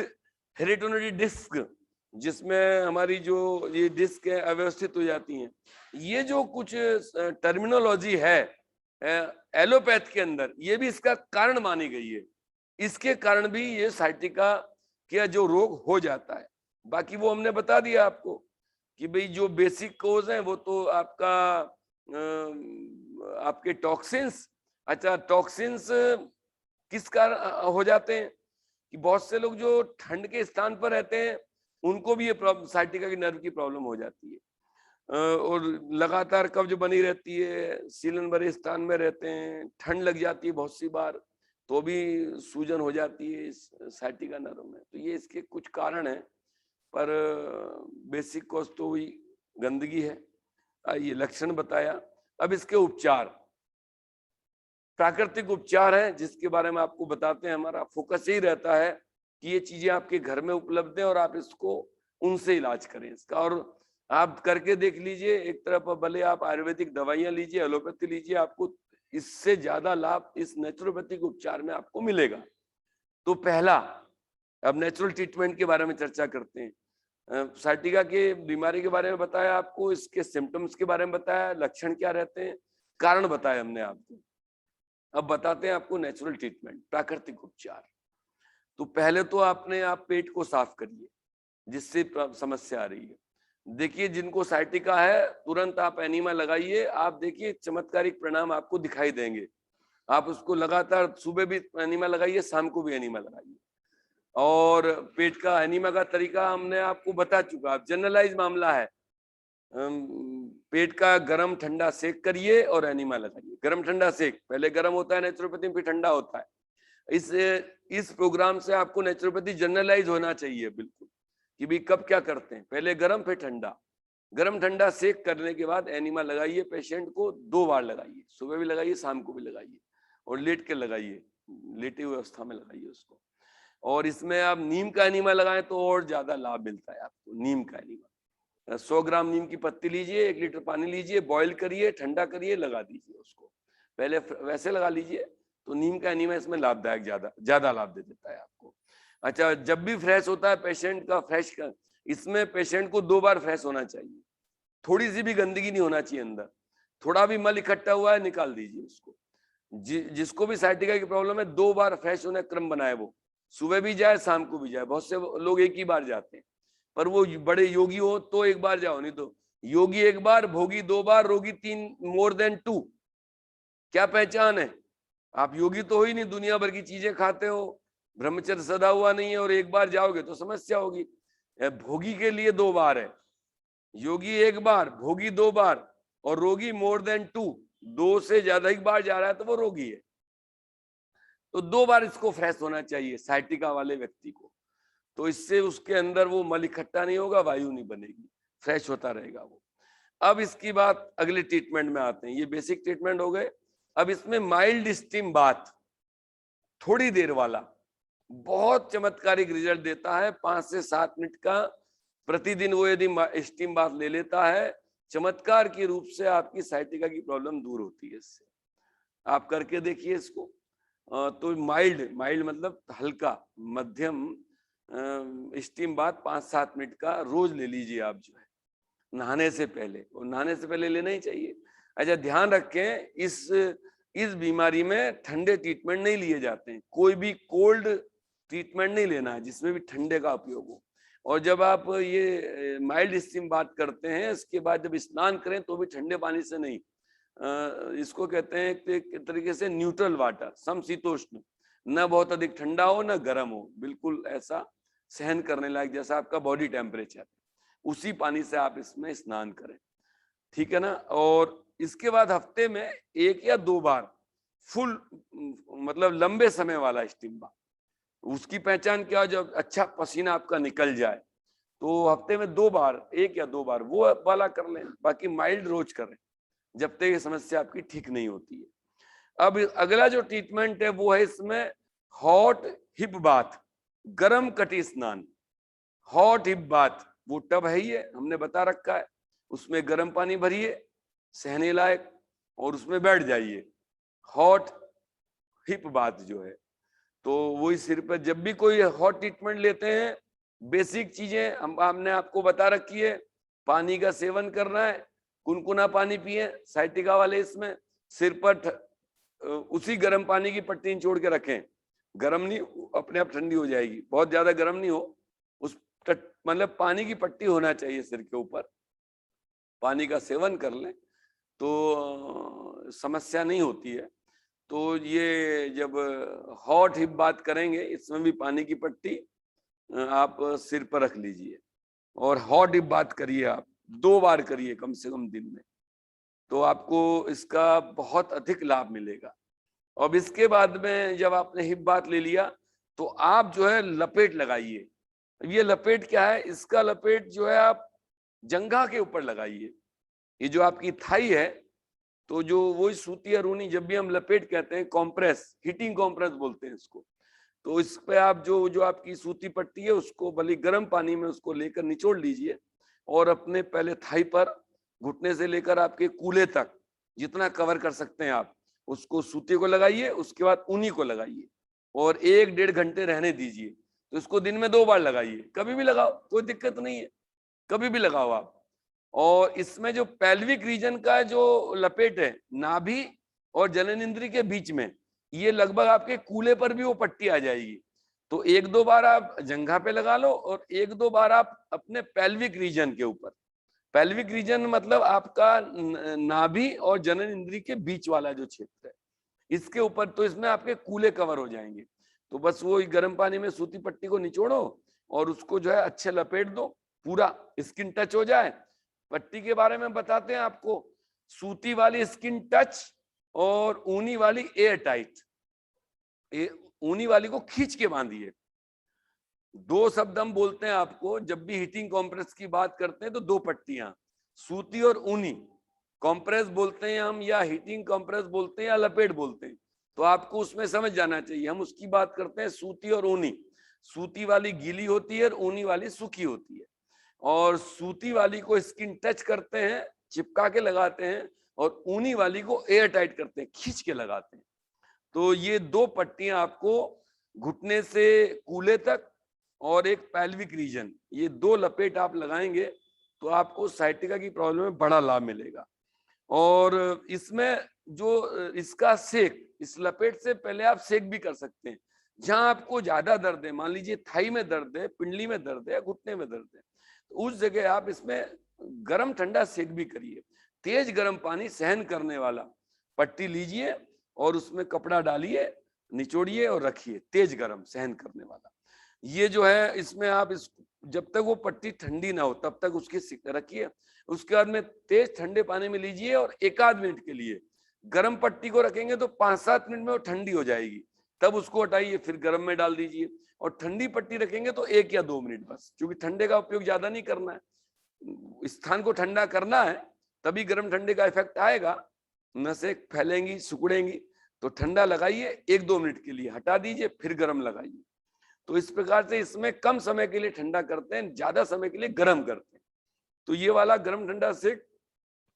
हेरिटोनरी डिस्क, जिसमें हमारी जो ये डिस्क है अव्यवस्थित हो जाती हैं, ये जो कुछ टर्मिनोलॉजी है एलोपैथ के अंदर, ये भी इसका कारण मानी गई है। इसके कारण भी ये साइटिका का जो रोग हो जाता है। बाकी वो हमने बता दिया आपको कि भाई जो बेसिक कोज है वो तो आपका आपके टॉक्सिन्स। अच्छा, टॉक्सिन्स किस कारण हो जाते हैं कि बहुत से लोग जो ठंड के स्थान पर रहते हैं उनको भी ये प्रॉब्लम, साइटिका की नर्व की प्रॉब्लम हो जाती है। और लगातार कब्ज बनी रहती है, सीलन भरे स्थान में रहते हैं, ठंड लग जाती है बहुत सी बार, तो भी सूजन हो जाती है इस साइटिका नर्व में। तो ये इसके कुछ कारण हैं, पर बेसिक कॉज तो वही गंदगी है। ये लक्षण बताया। अब इसके उपचार, प्राकृतिक उपचार है जिसके बारे में आपको बताते हैं। हमारा फोकस यही रहता है कि ये चीजें आपके घर में उपलब्ध है और आप इसको उनसे इलाज करें इसका। और आप करके देख लीजिए, एक तरफ भले आप आयुर्वेदिक दवाइयां लीजिए, एलोपैथी लीजिए, आपको इससे ज्यादा लाभ इस नेचुरोपैथिक उपचार में आपको मिलेगा। तो पहला, अब नेचुरल ट्रीटमेंट के बारे में चर्चा करते हैं। साइटिका के बीमारी के बारे में बताया आपको, इसके सिम्टम्स के बारे में बताया, लक्षण क्या रहते हैं, कारण बताया हमने आपको। अब बताते हैं आपको नेचुरल ट्रीटमेंट, प्राकृतिक उपचार। तो पहले तो आप पेट को साफ करिए जिससे समस्या आ रही है। देखिए, जिनको साइटिका है तुरंत आप एनीमा लगाइए, आप देखिए चमत्कारिक परिणाम आपको दिखाई देंगे। आप उसको लगातार सुबह भी एनीमा लगाइए, शाम को भी एनीमा लगाइए। और पेट का एनीमा का तरीका हमने आपको बता चुका, अब जनरलाइज मामला है। पेट का गरम ठंडा सेक करिए और एनीमा लगाइए। गरम ठंडा सेक, पहले गरम होता है नेचुरोपैथी में, फिर ठंडा होता है। इस प्रोग्राम से आपको नेचुरोपैथी जनरलाइज होना चाहिए बिल्कुल, कि भी कब क्या करते हैं, पहले गरम फिर ठंडा। गरम ठंडा सेक करने के बाद एनीमा लगाइए। पेशेंट को 2 बार लगाइए, सुबह भी लगाइए, शाम को भी लगाइए, और लेट के लगाइए, लेटे हुए अवस्था में लगाइए उसको। और इसमें आप नीम का एनीमा लगाएं तो और ज्यादा लाभ मिलता है आपको। नीम का एनीमा, 100 ग्राम नीम की पत्ती लीजिए, 1 लीटर पानी लीजिए, बॉईल करिए, ठंडा करिए, लगा दीजिए उसको। पहले वैसे लगा लीजिए, तो नीम का एनीमा इसमें लाभदायक ज्यादा लाभ दे देता है आपको। अच्छा, जब भी फ्रेश होता है पेशेंट का, इसमें पेशेंट को 2 बार फ्रेश होना चाहिए। थोड़ी सी भी गंदगी नहीं होना चाहिए अंदर, थोड़ा भी मल इकट्ठा हुआ है निकाल दीजिए उसको। जिसको भी साइटिका की प्रॉब्लम है 2 बार फ्रेश होने का क्रम बनाए, वो सुबह भी जाए, शाम को भी जाए। बहुत से लोग एक ही बार जाते हैं, पर वो बड़े योगी हो तो एक बार जाओ, नहीं तो योगी 1 बार, भोगी 2 बार, रोगी 3, मोर देन 2। क्या पहचान है? आप योगी तो हो ही नहीं, दुनिया भर की चीजें खाते हो, ब्रह्मचर्य सदा हुआ नहीं है, और 1 बार जाओगे तो समस्या होगी। भोगी के लिए 2 बार है, योगी 1 बार, भोगी 2 बार, और रोगी मोर देन 2, 2 से ज्यादा ही बार जा रहा है तो वो रोगी है। तो 2 बार इसको फ्रेश होना चाहिए साइटिका वाले व्यक्ति को। तो इससे उसके अंदर वो मल इकट्ठा नहीं होगा, वायु नहीं बनेगी, फ्रेश होता रहेगा वो। अब इसकी बात अगले ट्रीटमेंट में आते हैं। ये बेसिक ट्रीटमेंट हो गए। अब इसमें माइल्ड स्टीम बाथ, थोड़ी देर वाला, बहुत चमत्कारिक रिजल्ट देता है। 5 से 7 मिनट का प्रतिदिन वो यदि स्टीम बाथ ले लेता है, चमत्कार के रूप से आपकी साइटिका की प्रॉब्लम दूर होती है इससे। आप करके देखिए इसको। तो माइल्ड मतलब हल्का, मध्यम स्टीम बाथ 5-7 मिनट का रोज ले लीजिए आप, जो है नहाने से पहले। और नहाने से पहले लेना ही चाहिए। अच्छा, ध्यान रखें, इस बीमारी में ठंडे ट्रीटमेंट नहीं लिए जाते हैं। कोई भी कोल्ड ट्रीटमेंट नहीं लेना है जिसमें भी ठंडे का उपयोग हो। और जब आप ये माइल्ड स्टीम बात करते हैं, इसके बाद जब स्नान करें तो भी ठंडे पानी से नहीं, इसको कहते हैं एक तरीके से न्यूट्रल वाटर, समशीतोष्ण, न बहुत अधिक ठंडा हो न गर्म हो, बिल्कुल ऐसा सहन करने लायक, जैसा आपका बॉडी टेम्परेचर, उसी पानी से आप इसमें स्नान करें, ठीक है ना। और इसके बाद हफ्ते में 1 या 2 बार फुल, मतलब लंबे समय वाला स्टीम बाथ। उसकी पहचान क्या, जब अच्छा पसीना आपका निकल जाए तो हफ्ते में 2 बार, 1 या 2 बार वो वाला कर लें। बाकी माइल्ड रोज करें जब तक ये समस्या आपकी ठीक नहीं होती है। अब अगला जो ट्रीटमेंट है वो है इसमें हॉट हिप बाथ, गरम कटी स्नान। हॉट हिप बाथ, वो टब है ही है, हमने बता रखा है, उसमें गर्म पानी भरिए सहने लायक और उसमें बैठ जाइए। हॉट हिप बात जो है, तो वही सिर पर जब भी कोई हॉट ट्रीटमेंट लेते हैं, बेसिक चीजें हमने आपको बता रखी है। पानी का सेवन करना है, कुनकुना पानी पिए साइटिका वाले, इसमें सिर पर उसी गर्म पानी की पट्टी निचोड़ के रखें, गर्म नहीं, अपने आप ठंडी हो जाएगी, बहुत ज्यादा गर्म नहीं हो, उस मतलब पानी की पट्टी होना चाहिए सिर के ऊपर, पानी का सेवन कर लें तो समस्या नहीं होती है। तो ये जब हॉट हिप बात करेंगे, इसमें भी पानी की पट्टी आप सिर पर रख लीजिए और हॉट हिप बात करिए, आप 2 बार करिए कम से कम दिन में, तो आपको इसका बहुत अधिक लाभ मिलेगा। अब इसके बाद में जब आपने हिप बात ले लिया तो आप जो है लपेट लगाइए। ये लपेट क्या है, इसका लपेट जो है आप जंघा के ऊपर लगाइए। ये जो आपकी थाई है, तो जो वही सूती या ऊनी, जब भी हम लपेट कहते हैं, कॉम्प्रेस, हीटिंग कॉम्प्रेस बोलते हैं इसको, तो इस पे आप जो आपकी सूती पट्टी है उसको भले गर्म पानी में उसको लेकर निचोड़ लीजिए और अपने पहले थाई पर घुटने से लेकर आपके कूल्हे तक जितना कवर कर सकते हैं आप उसको सूती को लगाइए, उसके बाद ऊनी को लगाइए और 1-1.5 घंटे रहने दीजिए। तो इसको दिन में 2 बार लगाइए, कभी भी लगाओ, कोई दिक्कत नहीं है, कभी भी लगाओ आप। और इसमें जो पेल्विक रीजन का जो लपेट है, नाभि और जननेंद्रिय के बीच में, ये लगभग आपके कूल्हे पर भी वो पट्टी आ जाएगी। तो 1-2 बार आप जंघा पे लगा लो और 1-2 बार आप अपने पेल्विक रीजन के ऊपर। पेल्विक रीजन मतलब आपका नाभि और जननेंद्रिय के बीच वाला जो क्षेत्र है, इसके ऊपर, तो इसमें आपके कूल्हे कवर हो जाएंगे। तो बस वो गर्म पानी में सूती पट्टी को निचोड़ो और उसको जो है अच्छे लपेट दो, पूरा स्किन टच हो जाए। पट्टी के बारे में बताते हैं आपको, सूती वाली स्किन टच और ऊनी वाली एयर टाइट। ऊनी वाली को खींच के बांधिए। 2 शब्द हम बोलते हैं आपको जब भी हीटिंग कॉम्प्रेस की बात करते हैं, तो 2 पट्टियां, सूती और ऊनी। कॉम्प्रेस बोलते हैं हम, या हीटिंग कॉम्प्रेस बोलते हैं, या लपेट बोलते हैं, तो आपको उसमें समझ जाना चाहिए। हम उसकी बात करते हैं सूती और ऊनी। सूती वाली गीली होती है और ऊनी वाली सूखी होती है। और सूती वाली को स्किन टच करते हैं, चिपका के लगाते हैं, और ऊनी वाली को एयर टाइट करते हैं, खींच के लगाते हैं। तो ये 2 पट्टियां आपको घुटने से कूल्हे तक और एक पेल्विक रीजन, ये 2 लपेट आप लगाएंगे तो आपको साइटिका की प्रॉब्लम में बड़ा लाभ मिलेगा। और इसमें जो इसका सेक, इस लपेट से पहले आप सेक भी कर सकते हैं। जहां आपको ज्यादा दर्द है, मान लीजिए थाई में दर्द है, पिंडली में दर्द है, घुटने में दर्द है, तो उस जगह आप इसमें गर्म ठंडा सेक भी करिए। तेज गर्म पानी सहन करने वाला पट्टी लीजिए और उसमें कपड़ा डालिए, निचोड़िए और रखिए, तेज गर्म सहन करने वाला। ये जो है इसमें आप जब तक वो पट्टी ठंडी ना हो तब तक उसकी रखिए। उसके बाद में तेज ठंडे पानी में लीजिए और 1-8 मिनट के लिए गर्म पट्टी को रखेंगे तो 5-7 मिनट में वो ठंडी हो जाएगी, तब उसको हटाइए, फिर गर्म में डाल दीजिए। और ठंडी पट्टी रखेंगे तो 1 या 2 मिनट बस, क्योंकि ठंडे का उपयोग ज्यादा नहीं करना है, स्थान को ठंडा करना है, तभी गर्म ठंडे का इफेक्ट आएगा। नसें फैलेंगी, सिकुड़ेंगी, तो ठंडा लगाइए 1-2 मिनट के लिए, हटा दीजिए, फिर गर्म लगाइए। तो इस प्रकार से इसमें कम समय के लिए ठंडा करते हैं, ज्यादा समय के लिए गर्म करते हैं। तो ये वाला गर्म ठंडा सेक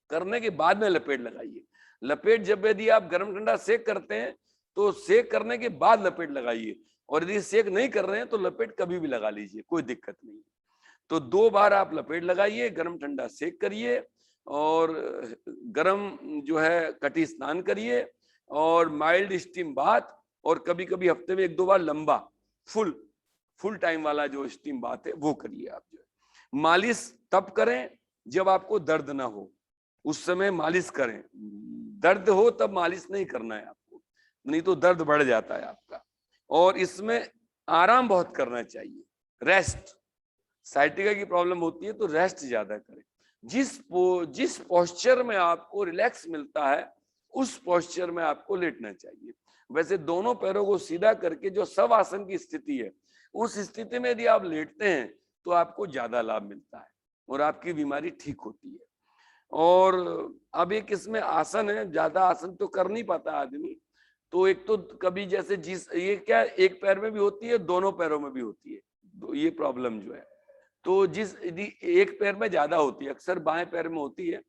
करने के बाद में लपेट लगाइए। लपेट जब यदि आप गर्म ठंडा सेक करते हैं तो सेक करने के बाद लपेट लगाइए, और यदि सेक नहीं कर रहे हैं तो लपेट कभी भी लगा लीजिए, कोई दिक्कत नहीं। तो 2 बार आप लपेट लगाइए, गर्म ठंडा सेक करिए और गर्म जो है कटी स्नान करिए और माइल्ड स्टीम बाथ, और कभी कभी हफ्ते में 1-2 बार लंबा फुल टाइम वाला जो स्टीम बात है वो करिए। आप जो है मालिश तब करें जब आपको दर्द ना हो, उस समय मालिश करें। दर्द हो तब मालिश नहीं करना है आपको, नहीं तो दर्द बढ़ जाता है आपका। और इसमें आराम बहुत करना चाहिए, रेस्ट। साइटिका की प्रॉब्लम होती है तो रेस्ट ज्यादा करें। जिस पोस्चर में आपको रिलैक्स मिलता है उस पोस्चर में आपको लेटना चाहिए। वैसे दोनों पैरों को सीधा करके जो शवासन की स्थिति है, उस स्थिति में यदि आप लेटते हैं तो आपको ज्यादा लाभ मिलता है और आपकी बीमारी ठीक होती है। और अब एक इसमें आसन है, ज्यादा आसन तो कर नहीं पाता आदमी, तो एक तो कभी जैसे ये क्या एक पैर में भी होती है, दोनों पैरों में भी होती है, ये प्रॉब्लम जो है, तो जिस यदि एक पैर में ज्यादा होती है, अक्सर बाएं पैर में होती है,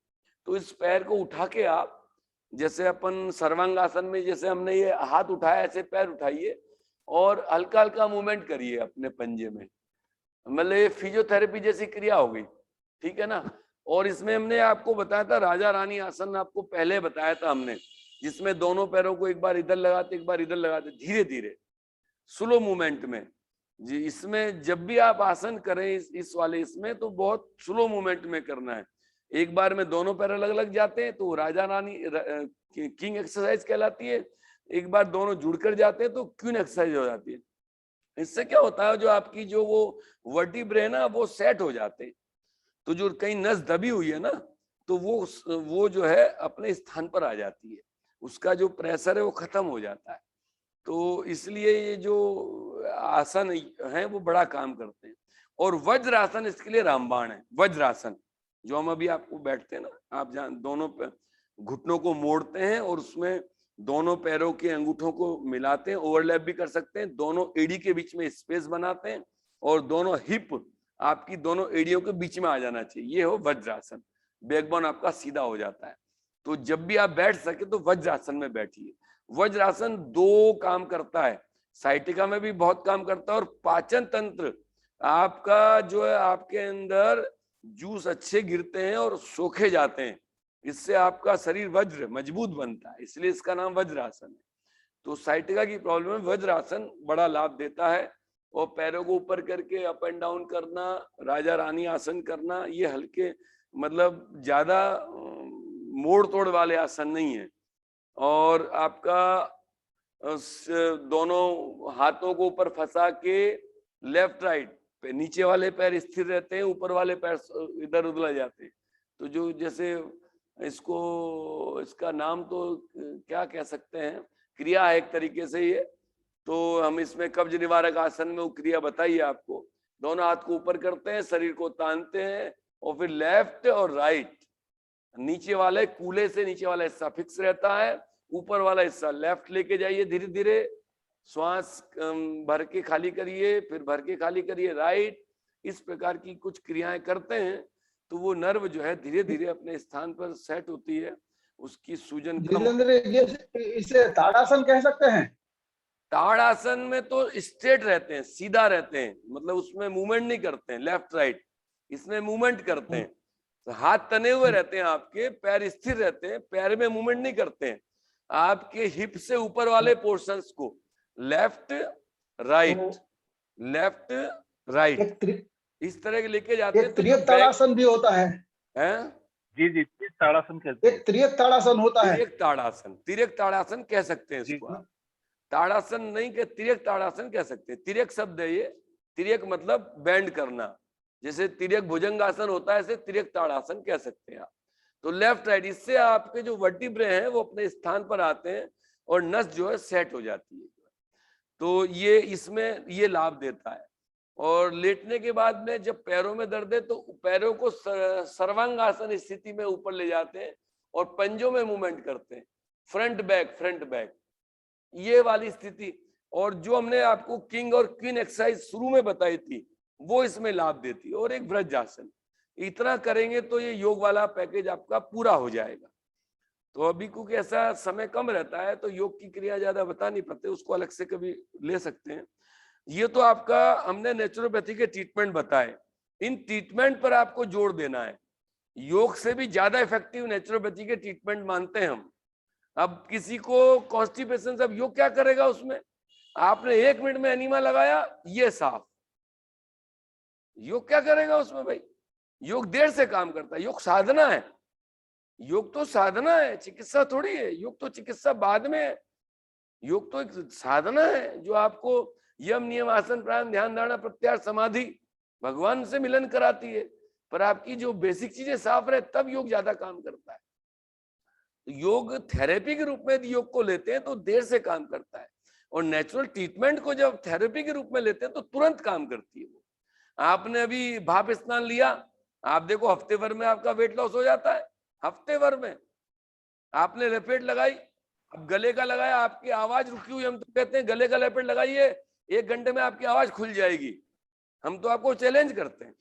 तो इस पैर को उठा के आप, जैसे अपन सर्वांगासन में जैसे हमने ये हाथ उठाया, ऐसे पैर उठाइए और हल्का हल्का मूवमेंट करिए अपने पंजे में। मतलब ये फिजियोथेरेपी जैसी क्रिया हो गई, ठीक है ना। और इसमें हमने आपको बताया था राजा रानी आसन, आपको पहले बताया था हमने, जिसमें दोनों पैरों को एक बार इधर लगाते एक बार इधर लगाते, धीरे धीरे स्लो मूवमेंट में जी। इसमें जब भी आप आसन करें इस वाले इसमें, तो बहुत स्लो मूवमेंट में करना है। एक बार में दोनों पैर अलग अलग जाते हैं तो राजा रानी किंग एक्सरसाइज कहलाती है, एक बार दोनों जुड़कर जाते हैं तो क्वीन एक्सरसाइज हो जाती है। इससे क्या होता है, जो आपकी जो वो वर्टिब्रे है ना, वो सेट हो जाते हैं। तो जो कहीं नस दबी हुई है ना, तो वो जो है अपने स्थान पर आ जाती है, उसका जो प्रेशर है वो खत्म हो जाता है। तो इसलिए ये जो आसन है वो बड़ा काम करते हैं। और वज्रासन इसके लिए रामबाण है। वज्रासन जो हम अभी आपको बैठते हैं ना, आप जान दोनों घुटनों को मोड़ते हैं और उसमें दोनों पैरों के अंगूठों को मिलाते हैं, ओवरलैप भी कर सकते हैं, दोनों एड़ी के बीच में स्पेस बनाते हैं और दोनों हिप आपकी दोनों एड़ियों के बीच में आ जाना चाहिए। ये हो वज्रासन, बैकबोन आपका सीधा हो जाता है। तो जब भी आप बैठ सके तो वज्रासन में बैठिए। वज्रासन दो काम करता है, साइटिका में भी बहुत काम करता है और पाचन तंत्र आपका जो है, आपके अंदर जूस अच्छे गिरते हैं और सोखे जाते हैं, इससे आपका शरीर वज्र मजबूत बनता है, इसलिए इसका नाम वज्रासन है। तो साइटिका की प्रॉब्लम में वज्रासन बड़ा लाभ देता है। और पैरों को ऊपर करके अप एंड डाउन करना, राजा रानी आसन करना, ये हल्के मतलब ज्यादा मोड़ तोड़ वाले आसन नहीं है। और आपका दोनों हाथों को ऊपर फंसा के लेफ्ट राइट, नीचे वाले पैर स्थिर रहते हैं, ऊपर वाले पैर इधर उधर जाते हैं। तो जो जैसे इसका नाम तो क्या कह सकते हैं, क्रिया है एक तरीके से ये। तो हम इसमें कब्ज निवारक आसन में वो क्रिया बताइए आपको। दोनों हाथ को ऊपर करते हैं, शरीर को तानते हैं और फिर लेफ्ट और राइट, नीचे वाले कूल्हे से नीचे वाला हिस्सा फिक्स रहता है, ऊपर वाला हिस्सा लेफ्ट लेके जाइए, धीरे धीरे श्वास भर के खाली करिए, फिर भर के खाली करिए राइट। इस प्रकार की कुछ क्रियाएं करते हैं तो वो नर्व जो है धीरे धीरे अपने स्थान पर सेट होती है, उसकी सूजन कम। इसे ताड़ासन कह सकते हैं। ताड़ासन में तो स्ट्रेट रहते हैं, सीधा रहते हैं, मतलब उसमें मूवमेंट नहीं करते हैं लेफ्ट राइट, इसमें मूवमेंट करते हैं। तो हाथ तने हुए रहते हैं आपके, पैर स्थिर रहते हैं, पैर में मूवमेंट नहीं करते हैं। आपके हिप से ऊपर वाले पोर्शंस को लेफ्ट राइट लेफ्ट राइट इस तरह के लेके जाते हैं। त्रियक ताड़ासन भी होता है, जी जी, ताड़ासन कहते हैं। एक त्रियक ताड़ासन होता है। तिर्यक ताड़ासन कह सकते हैं इसको आप। ताड़ासन नहीं कह, तिर्यक ताड़ासन कह सकते हैं। तिर्यक शब्द है ये, तिर्यक मतलब बैंड करना, जैसे तिर्यक भुजंगासन होता है ऐसे तिर्यक ताड़ासन कह सकते हैं आप। तो लेफ्ट राइट, इससे आपके जो वर्टिब्रे हैं वो अपने स्थान पर आते हैं और नस जो है सेट हो जाती है। तो ये इसमें ये लाभ देता है। और लेटने के बाद में जब पैरों में दर्द है तो पैरों को सर्वांगासन स्थिति में ऊपर ले जाते हैं और पंजों में मूवमेंट करते हैं, फ्रंट बैक ये वाली स्थिति। और जो हमने आपको किंग और क्वीन एक्सरसाइज शुरू में बताई थी वो इसमें लाभ देती है। और एक वज्रासन, इतना करेंगे तो ये योग वाला पैकेज आपका पूरा हो जाएगा। तो अभी क्योंकि ऐसा समय कम रहता है तो योग की क्रिया ज्यादा बता नहीं पाते, उसको अलग से कभी ले सकते हैं। ये तो आपका हमने नेचुरोपैथी के ट्रीटमेंट बताए, इन ट्रीटमेंट पर आपको जोर देना है। योग से भी ज्यादा इफेक्टिव नेचुरोपैथी के ट्रीटमेंट मानते हैं हम। अब किसी को कॉन्स्टिपेशन, अब योग क्या करेगा उसमें, आपने 1 मिनट में एनीमा लगाया ये साफ, योग क्या करेगा उसमें भाई। योग देर से काम करता है, योग साधना है, योग तो साधना है, चिकित्सा थोड़ी है। योग तो चिकित्सा बाद में है, योग तो एक साधना है जो आपको यम नियम आसन प्राणायाम ध्यान धारणा प्रत्याहार समाधि भगवान से मिलन कराती है। पर आपकी जो बेसिक चीजें साफ रहे तब योग ज्यादा काम करता है। योग थेरेपी के रूप में यदि योग को लेते हैं तो देर से काम करता है, और नेचुरल ट्रीटमेंट को जब थेरेपी के रूप में लेते हैं तो तुरंत काम करती है वो। आपने अभी भाप स्नान लिया, आप देखो हफ्ते भर में आपका वेट लॉस हो जाता है, हफ्ते भर में। आपने लपेट लगाई, अब गले का लगाया, आपकी आवाज रुकी हुई, हम तो कहते हैं गले का लपेट लगाइए 1 घंटे में आपकी आवाज खुल जाएगी। हम तो आपको चैलेंज करते हैं,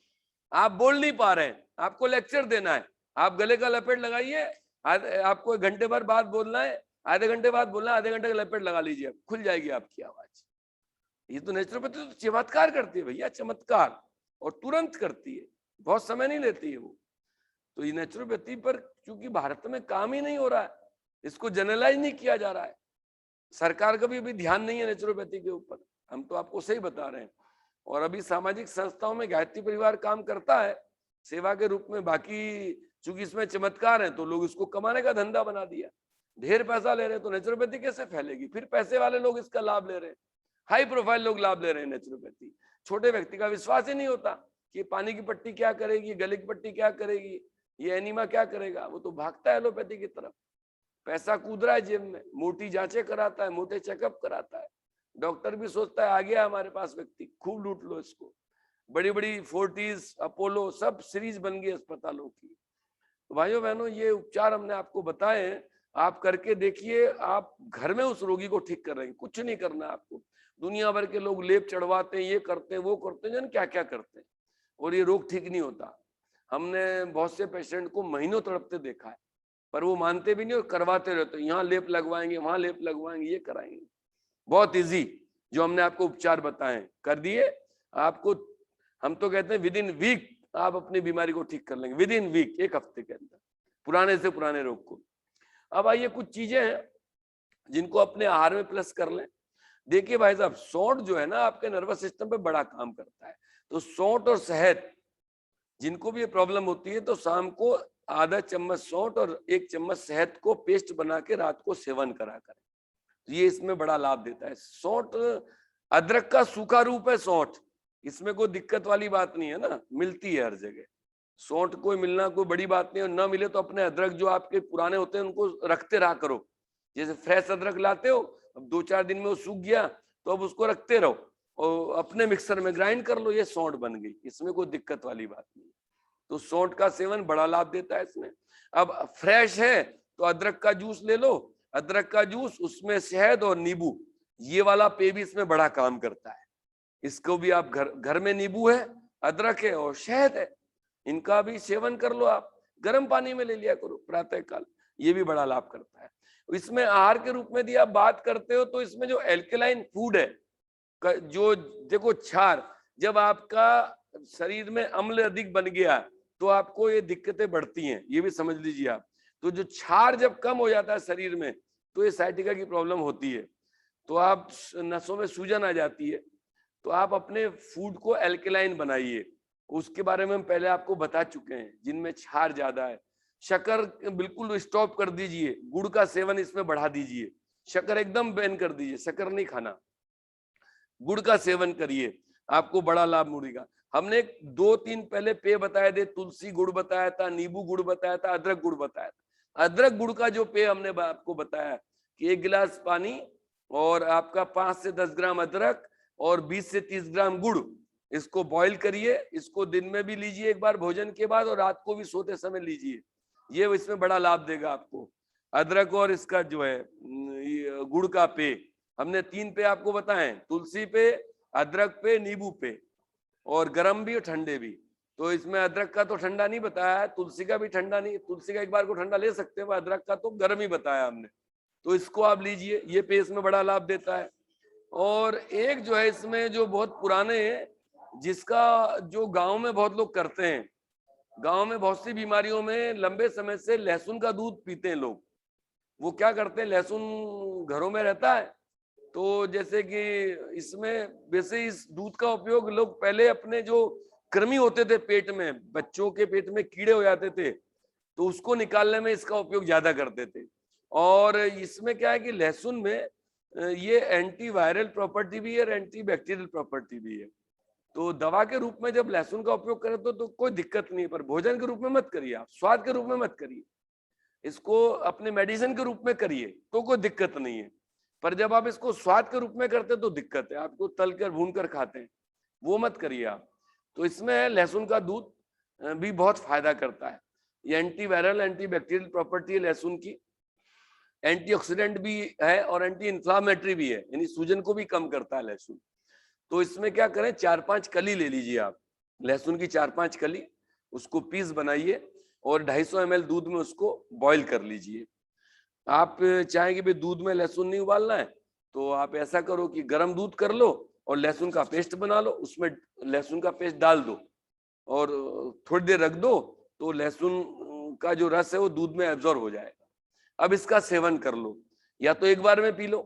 आप बोल नहीं पा रहे हैं, आपको लेक्चर देना है, आप गले का लपेट लगाइए, आपको 1 घंटे भर बाद बोलना है, आधे घंटे बाद बोलना है, आधे घंटे का लपेट लगा लीजिए, खुल जाएगी आपकी आवाज। ये तो नेचुरोपैथी तो चमत्कार करती है भैया, चमत्कार, और तुरंत करती है, बहुत समय नहीं लेती है वो। तो ये नेचुरोपैथी पर चूंकि भारत में काम ही नहीं हो रहा है, इसको जनरलाइज नहीं किया जा रहा है, सरकार का भी ध्यान नहीं है नेचुरोपैथी के ऊपर, हम तो आपको सही बता रहे हैं। और अभी सामाजिक संस्थाओं में गायत्री परिवार काम करता है सेवा के रूप में, बाकी चूंकि इसमें चमत्कार है तो लोग इसको कमाने का धंधा बना दिया, ढेर पैसा ले रहे हैं, तो नेचुरोपैथी कैसे फैलेगी? फिर पैसे वाले लोग इसका लाभ ले रहे हैं, हाई प्रोफाइल लोग लाभ ले रहे हैं नेचुरोपैथी। छोटे व्यक्ति का विश्वास ही नहीं होता कि पानी की पट्टी क्या करेगी, गले की पट्टी क्या करेगी, ये एनीमा क्या करेगा, वो तो भागता है एलोपैथी की तरफ, पैसा कूद रहा है जेब में, मोटी जांचें कराता है, मोटे चेकअप कराता है, डॉक्टर भी सोचता है आ गया हमारे पास व्यक्ति, खूब लूट लो इसको। बड़ी बड़ी फोर्टिस, अपोलो, सब सीरीज बन गई अस्पतालों की। तो भाइयों बहनों, ये उपचार हमने आपको बताए, आप करके देखिए, आप घर में उस रोगी को ठीक कर रहे हैं, कुछ नहीं करना आपको। दुनिया भर के लोग लेप चढ़वाते हैं, ये करते हैं, वो करते हैं, क्या क्या करते हैं, और ये रोग ठीक नहीं होता। हमने बहुत से पेशेंट को महीनों तड़पते देखा है, पर वो मानते भी नहीं और करवाते रहते, यहाँ लेप लगवाएंगे, वहां लेप लगवाएंगे, ये कराएंगे। बहुत इजी जो हमने आपको उपचार बताए कर दिए आपको, हम तो कहते हैं विद इन वीक आप अपनी बीमारी को ठीक कर लेंगे, विद इन वीक, 1 हफ्ते के अंदर, पुराने से पुराने रोग को। अब आइए कुछ चीजें हैं जिनको अपने आहार में प्लस कर लें। देखिए भाई साहब, सौंठ जो है ना आपके नर्वस सिस्टम पे बड़ा काम करता है, तो सौंठ और शहद, जिनको भी ये प्रॉब्लम होती है तो शाम को आधा चम्मच सौंठ और 1 चम्मच शहद को पेस्ट बना के रात को सेवन करा करें, ये इसमें बड़ा लाभ देता है। सौंठ अदरक का सूखा रूप है सौंठ, इसमें कोई दिक्कत वाली बात नहीं है ना, मिलती है हर जगह, सौंठ को मिलना कोई बड़ी बात नहीं है। और ना मिले तो अपने अदरक जो आपके पुराने होते हैं उनको रखते रहा करो, जैसे फ्रेश अदरक लाते हो, अब 2-4 दिन में वो सूख गया तो अब उसको रखते रहो और अपने मिक्सर में ग्राइंड कर लो, ये सौंठ बन गई, इसमें कोई दिक्कत वाली बात नहीं। तो सौंठ का सेवन बड़ा लाभ देता है इसमें। अब फ्रेश है तो अदरक का जूस ले लो, अदरक का जूस, उसमें शहद और नींबू, ये वाला पेय भी इसमें बड़ा काम करता है। इसको भी आप घर में नींबू है, अदरक है और शहद है, इनका भी सेवन कर लो आप, गर्म पानी में ले लिया करो प्रातः काल, ये भी बड़ा लाभ करता है। इसमें आहार के रूप में यदि आप बात करते हो तो इसमें जो एल्कलाइन फूड है, जो देखो क्षार, जब आपका शरीर में अम्ल अधिक बन गया तो आपको ये दिक्कतें बढ़ती हैं, ये भी समझ लीजिए आप। तो जो क्षार जब कम हो जाता है शरीर में तो ये साइटिका की प्रॉब्लम होती है, तो आप नसों में सूजन आ जाती है। तो आप अपने फूड को एल्कलाइन बनाइए, उसके बारे में हम पहले आपको बता चुके हैं, जिनमें क्षार ज्यादा है। शक्कर बिल्कुल स्टॉप कर दीजिए, गुड़ का सेवन इसमें बढ़ा दीजिए, शक्कर एकदम बैन कर दीजिए, शक्कर नहीं खाना, गुड़ का सेवन करिए, आपको बड़ा लाभ मिलेगा। हमने 2-3 पहले पेय बताए थे, तुलसी गुड़ बताया था, नींबू गुड़ बताया था, अदरक गुड़ बताया था। अदरक गुड़ का जो पेय हमने आपको बताया कि 1 गिलास पानी और आपका 5 से 10 ग्राम अदरक और 20 से 30 ग्राम गुड़, इसको बॉईल करिए, इसको दिन में भी लीजिए एक बार भोजन के बाद और रात को भी सोते समय लीजिए, ये इसमें बड़ा लाभ देगा आपको। अदरक और इसका जो है गुड़ का पेय, हमने 3 पेय आपको बताए, तुलसी पे, अदरक पे, नींबू पे, और गर्म भी और ठंडे भी। तो इसमें अदरक का तो ठंडा नहीं बताया है, तुलसी का भी ठंडा नहीं, तुलसी का एक बार को ठंडा ले सकते हैं, अदरक का तो गर्म ही बताया हमने, तो इसको आप लीजिए, ये पेय इसमें बड़ा लाभ देता है। और एक जो है इसमें जो बहुत पुराने, जिसका जो गांव में बहुत लोग करते हैं, गांव में बहुत सी बीमारियों में लंबे समय से लहसुन का दूध पीते हैं लोग। वो क्या करते हैं, लहसुन घरों में रहता है तो जैसे कि इसमें वैसे इस दूध का उपयोग लोग पहले अपने जो कृमि होते थे पेट में, बच्चों के पेट में कीड़े हो जाते थे तो उसको निकालने में इसका उपयोग ज्यादा करते थे। और इसमें क्या है कि लहसुन में ये एंटीवायरल प्रॉपर्टी भी है और एंटी बैक्टीरियल प्रॉपर्टी भी है। तो दवा के रूप में जब लहसुन का उपयोग करें तो कोई दिक्कत नहीं है, पर भोजन के रूप में मत करिए, आप स्वाद के रूप में मत करिए, इसको अपने मेडिसिन के रूप में करिए तो कोई दिक्कत नहीं है। पर जब आप इसको स्वाद के रूप में करते तो दिक्कत है, आपको तल कर भून कर खाते हैं, वो मत करिए आप। तो इसमें लहसुन का दूध भी बहुत फायदा करता है, ये एंटीवायरल एंटी बैक्टीरियल प्रॉपर्टी है लहसुन की, एंटीऑक्सीडेंट भी है और एंटी इंफ्लामेटरी भी है, यानी सूजन को भी कम करता है लहसुन। तो इसमें क्या करें, 4-5 कली ले लीजिए आप, लहसुन की 4-5 कली, उसको पीस बनाइए और 250 ml दूध में उसको बॉईल कर लीजिए। आप चाहें कि भाई दूध में लहसुन नहीं उबालना है, तो आप ऐसा करो कि गर्म दूध कर लो और लहसुन का पेस्ट बना लो, उसमें लहसुन का पेस्ट डाल दो और थोड़ी देर रख दो, तो लहसुन का जो रस है वो दूध में एब्जॉर्ब हो जाएगा। अब इसका सेवन कर लो, या तो एक बार में पी लो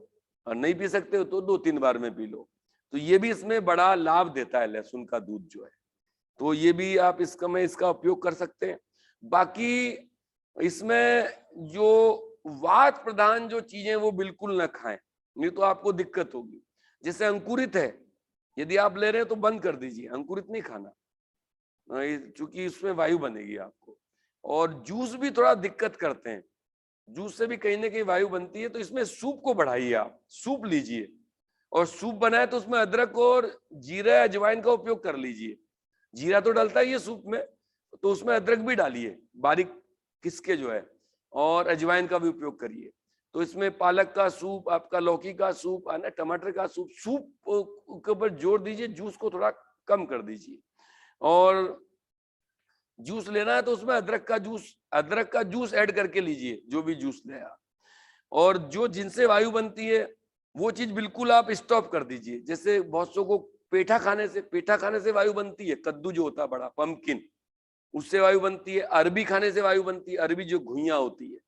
और नहीं पी सकते हो तो 2-3 बार में पी लो। तो ये भी इसमें बड़ा लाभ देता है लहसुन का दूध जो है, तो ये भी आप इसका उपयोग कर सकते हैं। बाकी इसमें जो वात प्रधान जो चीजें वो बिल्कुल न खाएं, नहीं तो आपको दिक्कत होगी। जैसे अंकुरित है, यदि आप ले रहे हैं तो बंद कर दीजिए, अंकुरित नहीं खाना, क्योंकि इसमें वायु बनेगी आपको। और जूस भी थोड़ा दिक्कत करते हैं, जूस से भी कहीं ना कहीं वायु बनती है, तो इसमें सूप को बढ़ाइए, आप सूप लीजिए और सूप बनाए तो उसमें अदरक और जीरा अजवाइन का उपयोग कर लीजिए। जीरा तो डलता ही है सूप में, तो उसमें अदरक भी डालिए बारीक किसके जो है, और अजवाइन का भी उपयोग करिए। तो इसमें पालक का सूप, आपका लौकी का सूप, टमाटर का सूप, सूप के ऊपर जोर दीजिए, जूस को थोड़ा कम कर दीजिए। और जूस लेना है तो उसमें अदरक का जूस ऐड करके लीजिए, जो भी जूस ले आप। और जो जिनसे वायु बनती है वो चीज बिल्कुल आप स्टॉप कर दीजिए। जैसे बहुत सौ को पेठा खाने से वायु बनती है, कद्दू जो होता है बड़ा, पंपकिन, उससे वायु बनती है। अरबी खाने से वायु बनती है, अरबी जो घुइयां होती है।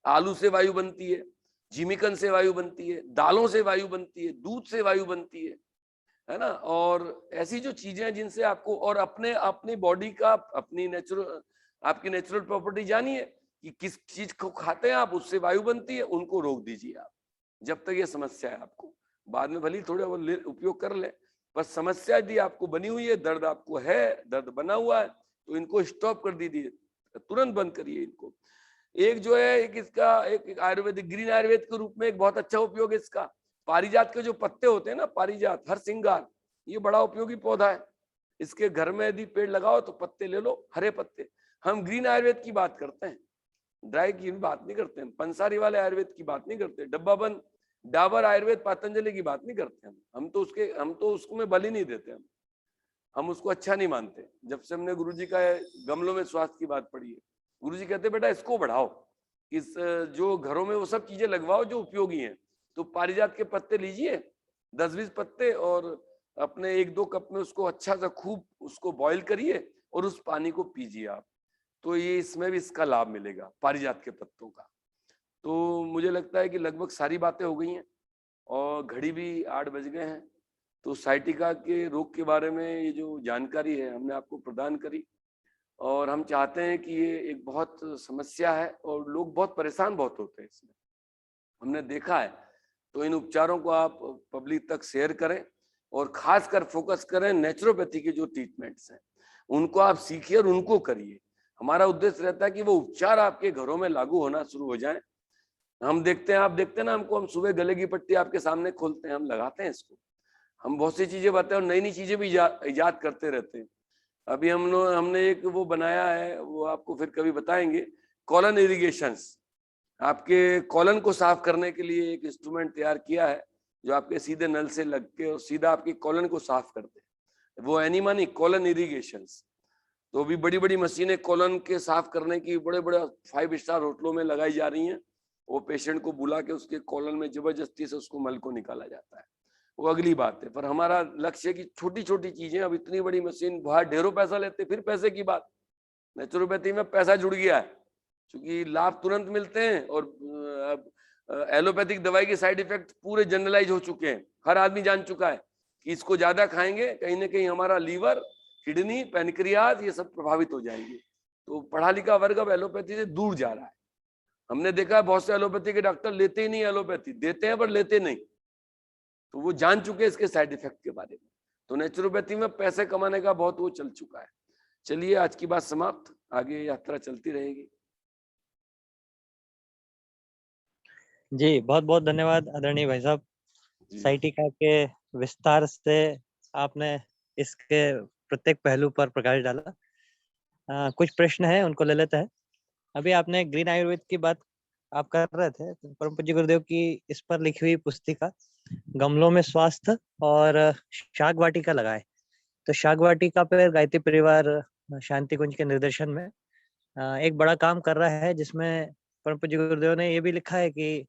आलू से वायु बनती है, जिमिकन से वायु बनती है, दालों से वायु बनती है, दूध से वायु बनती है ना। और ऐसी जो चीजें हैं जिनसे आपको, और अपनी बॉडी का आपकी नेचुरल प्रॉपर्टी जानिए कि किस चीज को खाते हैं आप, उससे वायु बनती है, उनको रोक दीजिए आप जब तक ये समस्या है आपको। बाद में भले थोड़ा वो उपयोग कर ले, पर समस्या यदि आपको बनी हुई है, दर्द आपको है, दर्द बना हुआ है, तो इनको स्टॉप कर दीजिए, तुरंत बंद करिए इनको। एक जो है एक आयुर्वेदिक ग्रीन आयुर्वेद के रूप में एक बहुत अच्छा उपयोग है इसका, पारिजात के जो पत्ते होते हैं ना, पारिजात, हर सिंगार, ये बड़ा उपयोगी पौधा है। इसके घर में यदि पेड़ लगाओ तो पत्ते ले लो, हरे पत्ते। हम ग्रीन आयुर्वेद की बात करते हैं, ड्राई की बात नहीं करते हैं, पंसारी वाले आयुर्वेद की बात नहीं करते, डब्बा बंद डाबर आयुर्वेद पतंजलि की बात नहीं करते हम तो उसको बलि नहीं देते, हम उसको अच्छा नहीं मानते। जब से हमने गुरुजी का गमलों में स्वास्थ्य की बात पढ़ी है, गुरुजी कहते बेटा इसको बढ़ाओ, इस जो घरों में वो सब चीजें लगवाओ जो उपयोगी हैं। तो पारिजात के पत्ते लीजिए, 10-20 पत्ते, और अपने 1-2 कप में उसको अच्छा सा खूब उसको बॉईल करिए और उस पानी को पीजिए आप। तो ये इसमें भी इसका लाभ मिलेगा पारिजात के पत्तों का। तो मुझे लगता है कि लगभग सारी बातें हो गई हैं और घड़ी भी 8 बज गए हैं। तो साइटिका के रोग के बारे में ये जो जानकारी है हमने आपको प्रदान करी, और हम चाहते हैं कि ये एक बहुत समस्या है और लोग बहुत परेशान बहुत होते हैं इसमें, हमने देखा है। तो इन उपचारों को आप पब्लिक तक शेयर करें और खासकर फोकस करें नेचुरोपैथी के जो ट्रीटमेंट्स हैं उनको आप सीखिए और उनको करिए। हमारा उद्देश्य रहता है कि वो उपचार आपके घरों में लागू होना शुरू हो जाए। हम देखते हैं, आप देखते हैं ना हमको, हम सुबह गले की पट्टी आपके सामने खोलते हैं, हम लगाते हैं इसको, हम बहुत सी चीजें बताते हैं और नई नई चीजें भी इजाद करते रहते हैं। अभी हमने एक वो बनाया है, वो आपको फिर कभी बताएंगे, कॉलन इरिगेशंस। आपके कॉलन को साफ करने के लिए एक इंस्ट्रूमेंट तैयार किया है जो आपके सीधे नल से लग के और सीधा आपके कॉलन को साफ करते हैं, वो एनिमा नहीं, कॉलन इरिगेशंस। तो अभी बड़ी बड़ी मशीनें कॉलन के साफ करने की बड़े बड़े 5 स्टार होटलों में लगाई जा रही हैं। वो पेशेंट को बुला के उसके कॉलन में जबरदस्ती से उसको मल को निकाला जाता है, वो अगली बात है। पर हमारा लक्ष्य है कि छोटी छोटी चीजें, अब इतनी बड़ी मशीन बाहर ढेरों पैसा लेते, फिर पैसे की बात, नेचुरोपैथी में पैसा जुड़ गया है क्योंकि लाभ तुरंत मिलते हैं। और एलोपैथिक दवाई के साइड इफेक्ट पूरे जनरलाइज हो चुके हैं, हर आदमी जान चुका है कि इसको ज्यादा खाएंगे कहीं ना कहीं हमारा लीवर, किडनी, पैनक्रियाज ये सब प्रभावित हो जाएंगे। तो पढ़ा लिखा वर्ग अब एलोपैथी से दूर जा रहा है। हमने देखा है बहुत से एलोपैथी के डॉक्टर लेते ही नहीं, एलोपैथी देते हैं पर लेते नहीं, तो वो जान चुके हैं इसके साइड इफेक्ट के बारे में। तो नेचुरोपैथी में पैसे कमाने का बहुत वो चल चुका है। चलिए आज की बात समाप्त, आगे यात्रा चलती रहेगी। जी बहुत बहुत धन्यवाद आदरणीय भाई साहब, साइटिका के विस्तार से आपने इसके प्रत्येक पहलू पर प्रकाश डाला। कुछ प्रश्न है उनको ले लेते हैं। अभी आपने ग्रीन आयुर्वेद की बात आप कर रहे थे, परम पूज्य गुरुदेव की इस पर लिखी हुई पुस्तिका गमलों में स्वास्थ्य और शाक वाटिका लगाए, तो शाग वाटिका पे गायत्री परिवार शांति कुंज के निर्देशन में एक बड़ा काम कर रहा है, जिसमें परम पूज्य गुरुदेव ने ये भी लिखा है कि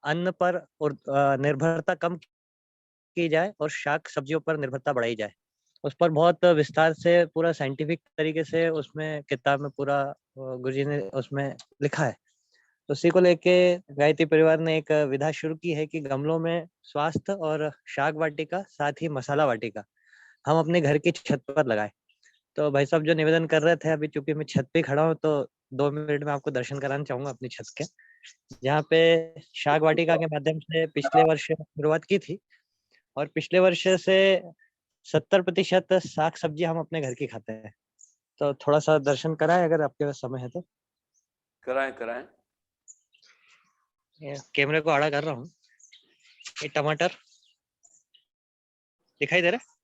अन्न पर और निर्भरता कम की जाए और शाक सब्जियों पर निर्भरता बढ़ाई जाए। उस पर बहुत विस्तार से पूरा साइंटिफिक तरीके से उसमें किताब में पूरा गुरुजी ने उसमें लिखा है। तो उसी को लेके गायत्री परिवार ने एक विधा शुरू की है कि गमलों में स्वास्थ्य और शाक वाटिका साथ ही मसाला वाटिका हम अपने घर की छत पर लगाए। तो भाई साहब जो निवेदन कर रहे थे, अभी चूंकि मैं छत पे खड़ा हूँ तो 2 मिनट में आपको दर्शन कराना चाहूंगा अपनी छत के, जहाँ पे शाक वाटिका के माध्यम से पिछले वर्ष शुरुआत की थी और पिछले वर्ष से 70% साग सब्जी हम अपने घर की खाते हैं। तो थोड़ा सा दर्शन कराएं अगर आपके पास समय है तो। कराएं कराएं। ये कैमरे को आड़ा कर रहा हूँ। ये टमाटर दिखाई दे रहा है?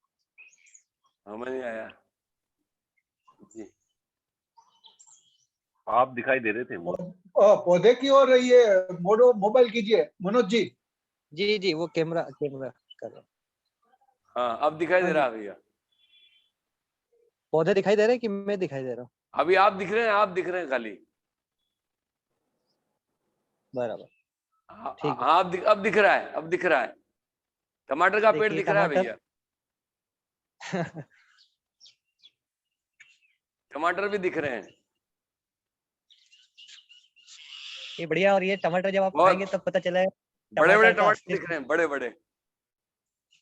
हमें नहीं आया जी। आप दिखाई दे रहे थे वो। पौधे की ओर ये मोबाइल कीजिए मनोज जी। जी जी, वो कैमरा कर रहा हूँ। हाँ अब दिखाई दे रहा है भैया। पौधे दिखाई दे रहे हैं कि मैं दिखाई दे रहा हूँ? अभी आप दिख रहे हैं, आप दिख रहे हैं खाली। बराबर, हाँ ठीक है। हाँ, अब दिख रहा है, अब दिख रहा है। टमाटर का पेड़ देखिए दिख रहा है टमाटर। भैया। टमाटर भी दिख रहे हैं। ये बढ़िया। और ये टमाटर जब आप बहुत खाएंगे तब पता चला है बड़े बड़े टमाटर का टमाटर असली दिख रहे हैं, बड़े बड़े।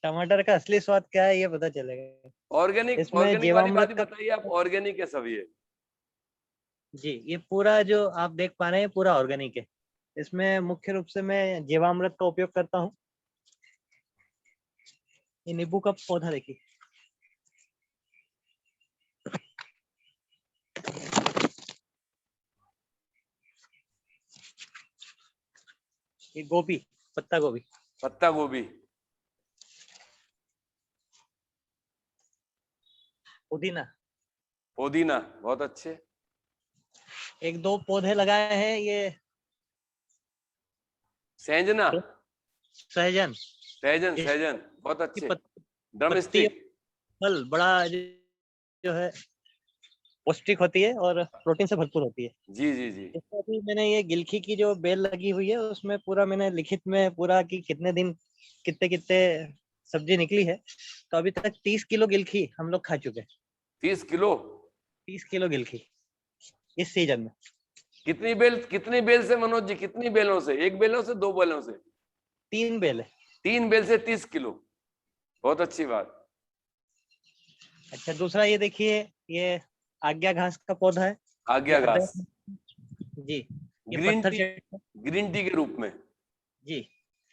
टमाटर का असली स्वाद क्या है ये पता चलेगा। ऑर्गेनिक इसमें वाली जीवामृत बात ही का बताइए आप। ऑर्गेनिक है सब ये। जी, ये पूरा जो आप देख पा रहे हैं पूरा ऑर्गेनिक है। इसमें मुख्य रूप से मैं जीवामृत का उपयोग करता हूँ। ये नींबू का पौधा देखिए, ये गोभी, पत्ता गोभी, पत्ता गोभी, पुदीना। पुदीना, बहुत अच्छे। 1-2 पौधे लगाए हैं ये सहजना, सहजन। सहजन, इस सहजन, बहुत की अच्छे। ड्रम पत्ती स्टिक। फल बड़ा जो है पौष्टिक होती है और प्रोटीन से भरपूर होती है। जी जी जी। इसमें अभी मैंने ये गिलकी की जो बेल लगी हुई है उसमें पूरा मैंने लिखित में पूरा कि कितने दिन कितने कितने सब्जी निकली है। तो अभी तक 30 किलो गिलकी हम लोग खा चुके हैं। 30 किलो? 30 किलो गिलकी इस सीजन में। कितनी बेल से मनोज जी? कितनी बेलों से? 1 बेलों से, 2 बेलों से? 3 बेल है। 3 बेल से 30 किलो, बहुत अच्छी बात। अच्छा, दूसरा ये देखिए, ये आज्ञा घास का पौधा है। आज्ञा ये घास, जी, ये ग्रीन पत्थर टी, चट्टा ग्रीन टी के रूप में। जी,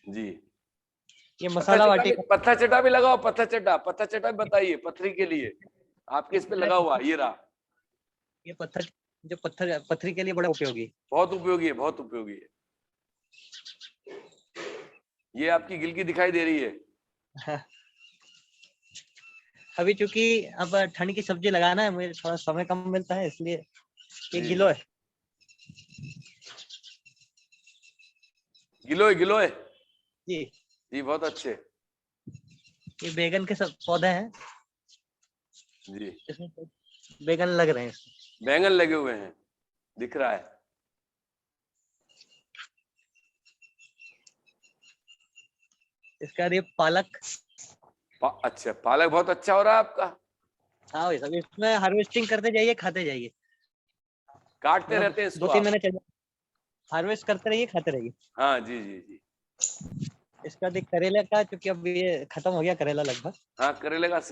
जी। ये मसाला वाटिका। पत्थर चटा भी लगाओ। पत्थर चटा भी बताइए पथरी के लिए। आपके इस पे लगा हुआ ये रहा। ये पत्थर जो पथरी के लिए बड़ा उपयोगी। बहुत उपयोगी है, बहुत उपयोगी है। ये आपकी गिलकी दिखाई दे रही है। अभी चूंकि अब ठंड की सब्जी लगाना है, मुझे थोड़ा समय कम मिलता है इसलिए ये जी। गिलोय। गिलोय जी जी, बहुत अच्छे। ये बैगन के सब पौधे हैं। जी, इसमें बैगन लग रहे हैं इसमें। बैंगन लगे हुए हैं, दिख रहा है। इसके बाद ये पालक। अच्छा, पालक बहुत अच्छा हो रहा है आपका। हाँ भाई साहब, इसमें हार्वेस्टिंग करते जाइए, खाते जाइए। काटते रहते हैं इसको 2-3 आप? महीने चल हार्वेस्ट करते रहिए, खाते रहिए। हाँ जी जी जी। इसका बाद करेला का, क्योंकि अब ये खत्म हो गया करेला लगभग। हाँ, करेले का हाँ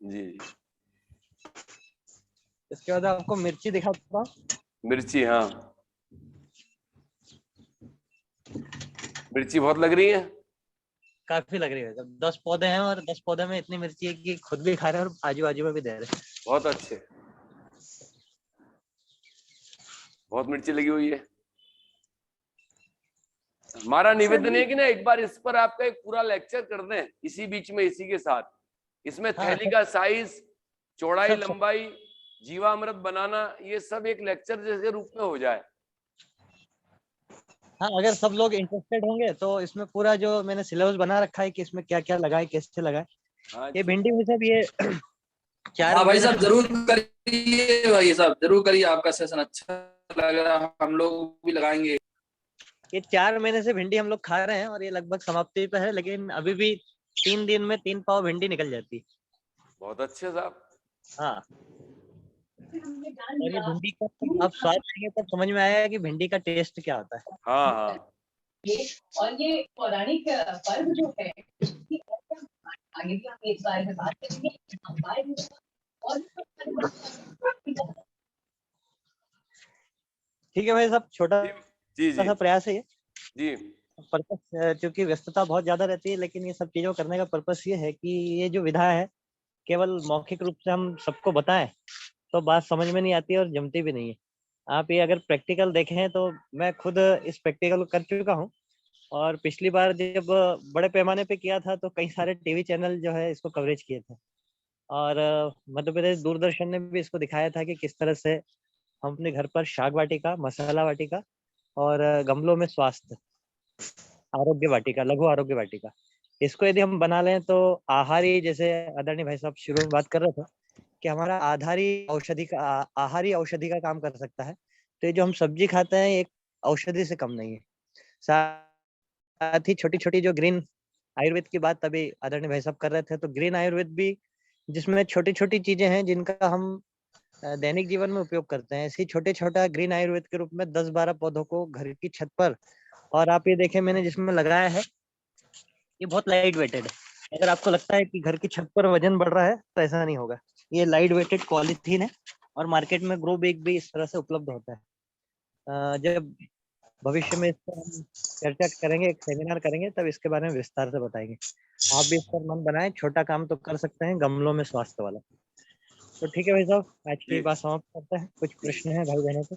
जी जी। इसके बाद आपको मिर्ची दिखाता हूँ। मिर्ची, हाँ मिर्ची बहुत लग रही है। काफी लग रही है। 10 पौधे हैं और 10 पौधे में इतनी मिर्ची है कि खुद भी खा रहे हैं और आजू बाजू में भी दे रहे हैं। बहुत अच्छे, बहुत मिर्ची लगी हुई है। हमारा निवेदन है कि ना एक बार इस पर आपका एक पूरा लेक्चर कर दें इसी बीच में, इसी के साथ। इसमें थैली का साइज, चौड़ाई, लंबाई, जीवामृत बनाना, ये सब एक लेक्चर जैसे रूप में हो जाए। हाँ, अगर सब लोग इंटरेस्टेड होंगे तो इसमें पूरा जो मैंने सिलेबस बना रखा है कि इसमें क्या क्या लगाए, कैसे लगाए, हाँ ये भिंडी में सब ये 4 हाँ भाई महीने साहब जरूर करिए, भाई साहब जरूर करिए, आपका सेशन अच्छा लग रहा है, हम लोग भी लगाएंगे। ये 4 महीने से भिंडी हम लोग खा रहे हैं और ये लगभग समाप्ति पे है, लेकिन अभी भी 3 दिन में 3 पाव भिंडी निकल जाती है। बहुत अच्छे साहब। हाँ, और ये भिंडी का जब आप स्वाद लेंगे तब समझ में आएगा कि भिंडी का टेस्ट क्या होता है। हाँ हाँ और ये पौराणिक पर्व जो है उसकी आगे भी हम इस बारे में बात करेंगे। और ठीक है भाई साहब, छोटा जी जी सा प्रयास है ये। जी पर्पस चूंकि व्यस्तता बहुत ज्यादा रहती है, लेकिन ये सब चीजों को करने का पर्पस ये है कि ये जो विधा है केवल मौखिक रूप से हम सबको बताएं तो बात समझ में नहीं आती और जमती भी नहीं है। आप ये अगर प्रैक्टिकल देखें तो मैं खुद इस प्रैक्टिकल को कर चुका हूँ, और पिछली बार जब बड़े पैमाने पे किया था तो कई सारे टीवी चैनल जो है इसको कवरेज किए थे, और मध्य प्रदेश दूरदर्शन ने भी इसको दिखाया था कि किस तरह से हम अपने घर पर शाक वाटिका, मसाला वाटिका और गमलों में स्वास्थ्य आरोग्य वाटिका, लघु आरोग्य वाटिका, इसको यदि हम बना लें तो आहारी, जैसे आदरणीय भाई साहब शुरू में बात कर रहे थे कि हमारा आहारी औषधि का काम कर सकता है। तो ये जो हम सब्जी खाते हैं एक औषधि से कम नहीं है। साथ ही छोटी छोटी जो ग्रीन आयुर्वेद की बात अभी आदरणीय भाई साहब कर रहे थे, तो ग्रीन आयुर्वेद भी जिसमें छोटी छोटी चीजें हैं जिनका हम दैनिक जीवन में उपयोग करते हैं, ऐसी छोटे छोटा ग्रीन आयुर्वेद के रूप में 10-12 पौधों को घर की छत पर, और आप ये देखें मैंने जिसमें लगाया है ये बहुत लाइट वेटेड है। अगर आपको लगता है कि घर की छत पर वजन बढ़ रहा है तो ऐसा नहीं होगा। ये लाइट वेटेड पॉलीथीन है और मार्केट में ग्रो बैग भी इस तरह से उपलब्ध होता है। जब भविष्य में इस पर हम चर्चा करेंगे, एक सेमिनार करेंगे, तब इसके बारे में विस्तार से बताएंगे। आप भी इस पर मन बनाएं, छोटा काम तो कर सकते हैं गमलों में स्वास्थ्य वाला। तो ठीक है भाई साहब, आज की बात समाप्त करते हैं। कुछ प्रश्न है भाई बहनों को?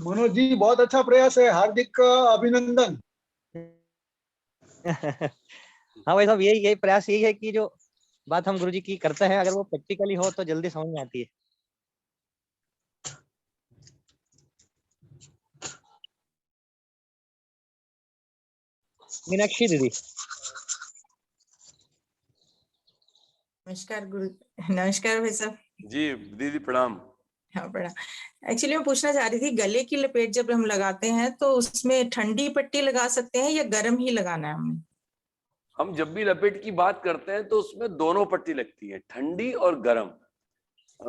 मनोज जी बहुत अच्छा प्रयास है, हार्दिक अभिनंदन। हाँ भाई साहब, यही प्रयास यही है कि जो बात हम गुरुजी की करते हैं अगर वो प्रैक्टिकली हो तो जल्दी समझ में आती है। मीनाक्षी दीदी। नमस्कार भाई साहब। जी दीदी प्रणाम। हाँ प्रणाम। एक्चुअली मैं पूछना चाह रही थी, गले की लपेट जब हम लगाते हैं तो उसमें ठंडी पट्टी लगा सकते हैं या गर्म ही लगाना है हमें? हम जब भी लपेट की बात करते हैं तो उसमें दोनों पट्टी लगती है, ठंडी और गर्म।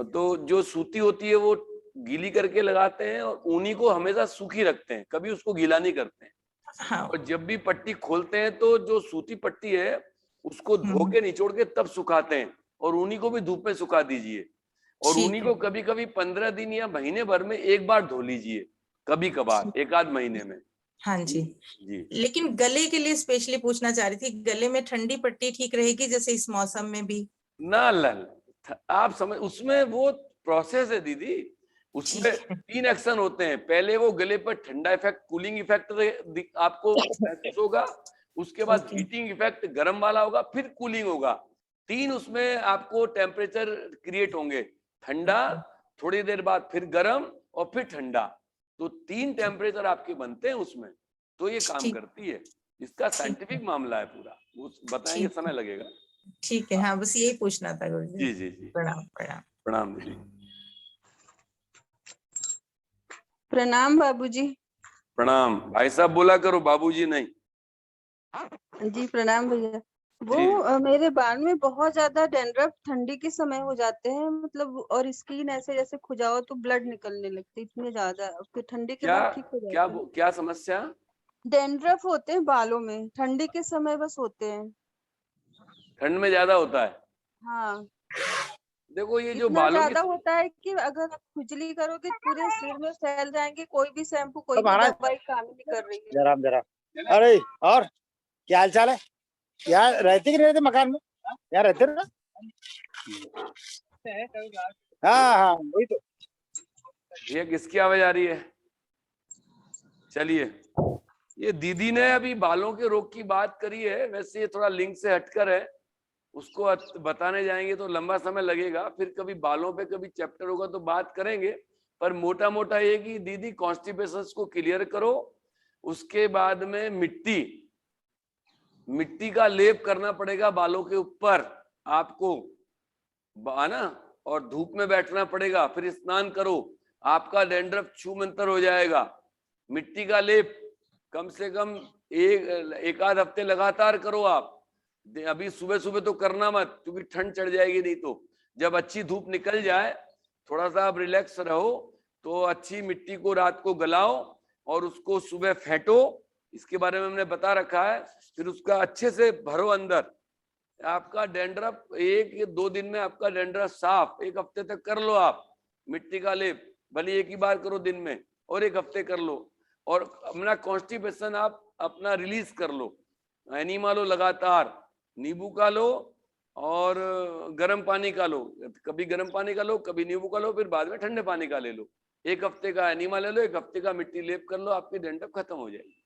तो जो सूती होती है वो गीली करके लगाते हैं और ऊनी को हमेशा सूखी रखते हैं, कभी उसको गीला नहीं करते हैं। हाँ। और जब भी पट्टी खोलते हैं तो जो सूती पट्टी है उसको धो के निचोड़ के तब सुखाते हैं, और ऊनी को भी धूप में सुखा दीजिए। और ऊनी को कभी कभी 15 दिन या महीने भर में एक बार धो लीजिए, कभी कभार एक आध महीने में। हाँ जी जी। लेकिन गले के लिए स्पेशली पूछना चाह रही थी, गले में ठंडी पट्टी ठीक रहेगी जैसे इस मौसम में भी? ना लल आप समझ, उसमें वो प्रोसेस है दीदी, उसमें 3 एक्शन होते हैं। पहले वो गले पर ठंडा इफेक्ट, कूलिंग इफेक्ट आपको महसूस होगा, उसके बाद हीटिंग इफेक्ट गर्म वाला होगा, फिर कूलिंग होगा। 3 उसमें आपको टेम्परेचर क्रिएट होंगे, ठंडा, थोड़ी देर बाद फिर गर्म और फिर ठंडा। तो 3 टेम्परेचर आपके बनते हैं उसमें, तो ये काम करती है। इसका साइंटिफिक मामला है पूरा, वो बताएंगे, समय लगेगा। ठीक है। हाँ बस यही पूछना था गुरुजी। जी जी जी प्रणाम प्रणाम। प्रणाम दीदी। प्रणाम बाबूजी। प्रणाम। भाई साहब बोला करो, बाबूजी नहीं। जी प्रणाम भैया। वो मेरे बाल में बहुत ज्यादा डैंड्रफ ठंडी के समय हो जाते हैं, मतलब, और स्किन ऐसे जैसे खुजाओ तो ब्लड निकलने लगती है, इतने ज्यादा, फिर ठंडी के बाद ठीक हो जाता है। क्या समस्या? डैंड्रफ होते हैं बालों में, ठंडी के समय बस होते हैं। ठंड में ज्यादा होता है? हाँ देखो ये जो इतना बालों ज्यादा की होता है कि अगर आप खुजली करोगे पूरे सिर में फैल जाएंगे, कोई भी शैम्पू कोई भी दवाई काम नहीं कर रही है। जरा अरे और क्या हाल चाल है? यार रहते कि नहीं रहते मकान में? यार रहते ना? हाँ हाँ वही तो। ये किसकी आवाज आ रही है? चलिए, ये दीदी ने अभी बालों के रोग की बात करी है, वैसे ये थोड़ा लिंक से हटकर है, उसको बताने जाएंगे तो लंबा समय लगेगा। फिर कभी बालों पे कभी चैप्टर होगा तो बात करेंगे, पर मोटा मोटा ये कि दीदी कॉन्स्टिपेशन को क्लियर करो, उसके बाद में मिट्टी, मिट्टी का लेप करना पड़ेगा बालों के ऊपर आपको, ना, और धूप में बैठना पड़ेगा, फिर स्नान करो, आपका डैंड्रफ छूमंतर हो जाएगा। मिट्टी का लेप कम से कम एक आध हफ्ते लगातार करो आप। अभी सुबह सुबह तो करना मत, क्योंकि ठंड चढ़ जाएगी नहीं तो। जब अच्छी धूप निकल जाए, थोड़ा सा आप रिलैक्स रहो, तो अच्छी मिट्टी को रात को गलाओ और उसको सुबह फेंटो, इसके बारे में हमने बता रखा है। फिर उसका अच्छे से भरो अंदर, आपका डैंड्रफ 1 या 2 दिन में आपका डैंड्रफ साफ। 1 हफ्ते तक कर लो आप मिट्टी का लेप, भले एक ही बार करो दिन में, और 1 हफ्ते कर लो, और अपना कॉन्स्टिपेशन आप अपना रिलीज कर लो। एनीमा लो लगातार, नींबू का लो और गर्म पानी का लो, कभी गर्म पानी का लो, कभी नींबू का लो, फिर बाद में ठंडे पानी का ले लो। 1 हफ्ते का एनीमा ले लो, 1 हफ्ते का मिट्टी लेप कर लो, आपकी डैंड्रफ खत्म हो जाएगी।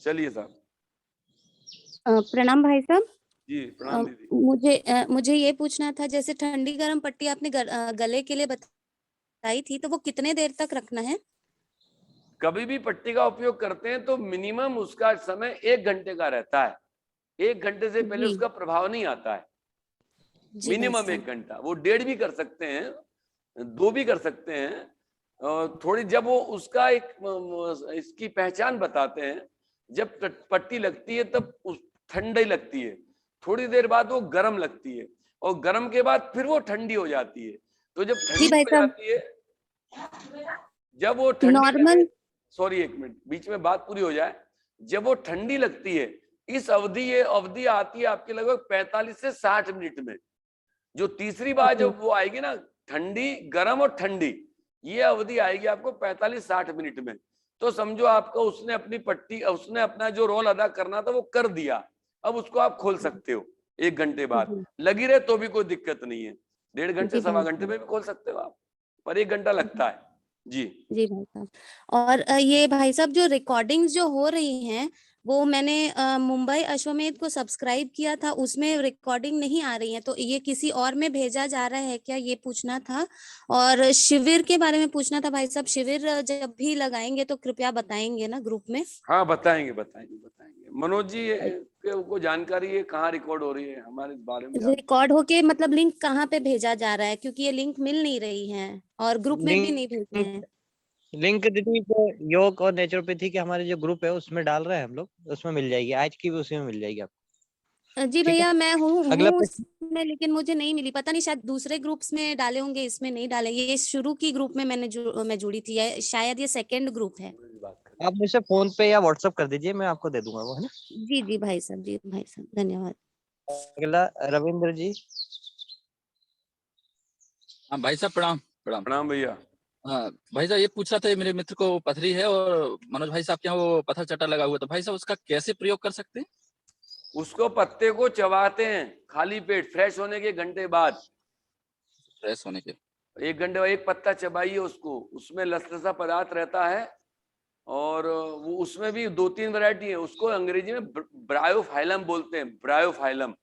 चलिए साहब। प्रणाम भाई साहब। जी प्रणाम दीदी। मुझे ये पूछना था, जैसे ठंडी गर्म पट्टी आपने गले के लिए बताई थी, तो वो कितने देर तक रखना है? कभी भी पट्टी का उपयोग करते हैं तो मिनिमम उसका समय 1 घंटे का रहता है। 1 घंटे से पहले उसका प्रभाव नहीं आता है। मिनिमम 1 घंटा, वो 1.5 भी कर सकते हैं, 2 भी कर सकते हैं। थोड़ी जब वो उसका इसकी पहचान बताते हैं, जब पट्टी लगती है तब ठंडी लगती है, थोड़ी देर बाद वो गर्म लगती है, और गर्म के बाद फिर वो ठंडी हो जाती है। तो जब ठंडी हो जाती है, जब वो ठंडी, सॉरी 1 मिनट, बीच में बात पूरी हो जाए। जब वो ठंडी लगती है, इस ये अवधि आती है आपके लगभग 45 से 60 मिनट में। जो तीसरी बार जब वो आएगी ना, ठंडी गर्म और ठंडी, ये अवधि आएगी आपको 45-60 मिनट में। तो समझो आपको उसने अपनी पट्टी, उसने अपना जो रोल अदा करना था वो कर दिया, अब उसको आप खोल सकते हो 1 घंटे बाद। लगी रहे तो भी कोई दिक्कत नहीं है, 1.5 घंटे 1.25 घंटे में भी खोल सकते हो आप, पर 1 घंटा लगता है। जी भाई साहब। और ये भाई साहब, जो रिकॉर्डिंग्स जो हो रही हैं, वो मैंने मुंबई अश्वमेध को सब्सक्राइब किया था, उसमें रिकॉर्डिंग नहीं आ रही है, तो ये किसी और में भेजा जा रहा है क्या, ये पूछना था। और शिविर के बारे में पूछना था भाई साहब, शिविर जब भी लगाएंगे तो कृपया बताएंगे ना ग्रुप में? हाँ बताएंगे। मनोज जी को जानकारी है कहाँ रिकॉर्ड हो रही है, हमारे बारे में रिकॉर्ड होके मतलब लिंक कहाँ पे भेजा जा रहा है, क्योंकि ये लिंक मिल नहीं रही है और ग्रुप में भी नहीं भेजे हैं। लिंक दीदी वो योग और नेचुरोपैथी के हमारे जो ग्रुप है उसमें डाल रहे हैं हम लोग, उसमें मिल जाएगी, आज की भी उसी में मिल जाएगी आपको। जी भैया, मैं हूँ अगला उसमें, लेकिन मुझे नहीं मिली, पता नहीं शायद दूसरे ग्रुप्स में डाले होंगे, इसमें नहीं डाले। ये शुरू की ग्रुप में मैं जुड़ी थी, शायद ये सेकंड ग्रुप है। आप मुझे फोन पे या व्हाट्सएप कर दीजिए, मैं आपको दे दूंगा वो, है ना? जी भाई साहब, धन्यवाद। अगला रविंद्र जी। हाँ भाई साहब, प्रणाम भैया। हाँ भाई साहब, ये पूछ रहा था, मेरे मित्र को पथरी है और मनोज भाई साहब के यहाँ वो पत्थर चट्टा लगा हुआ, तो भाई साहब उसका कैसे प्रयोग कर सकते हैं? उसको पत्ते को चबाते हैं खाली पेट, फ्रेश होने के घंटे बाद। फ्रेश होने के 1 घंटे बाद 1 पत्ता चबाइए उसको, उसमें लसलसा पदार्थ रहता है, और वो उसमें भी 2-3 वैरायटी है। उसको अंग्रेजी में ब्रायोफाइलम बोलते हैं, ब्रायोफाइलम।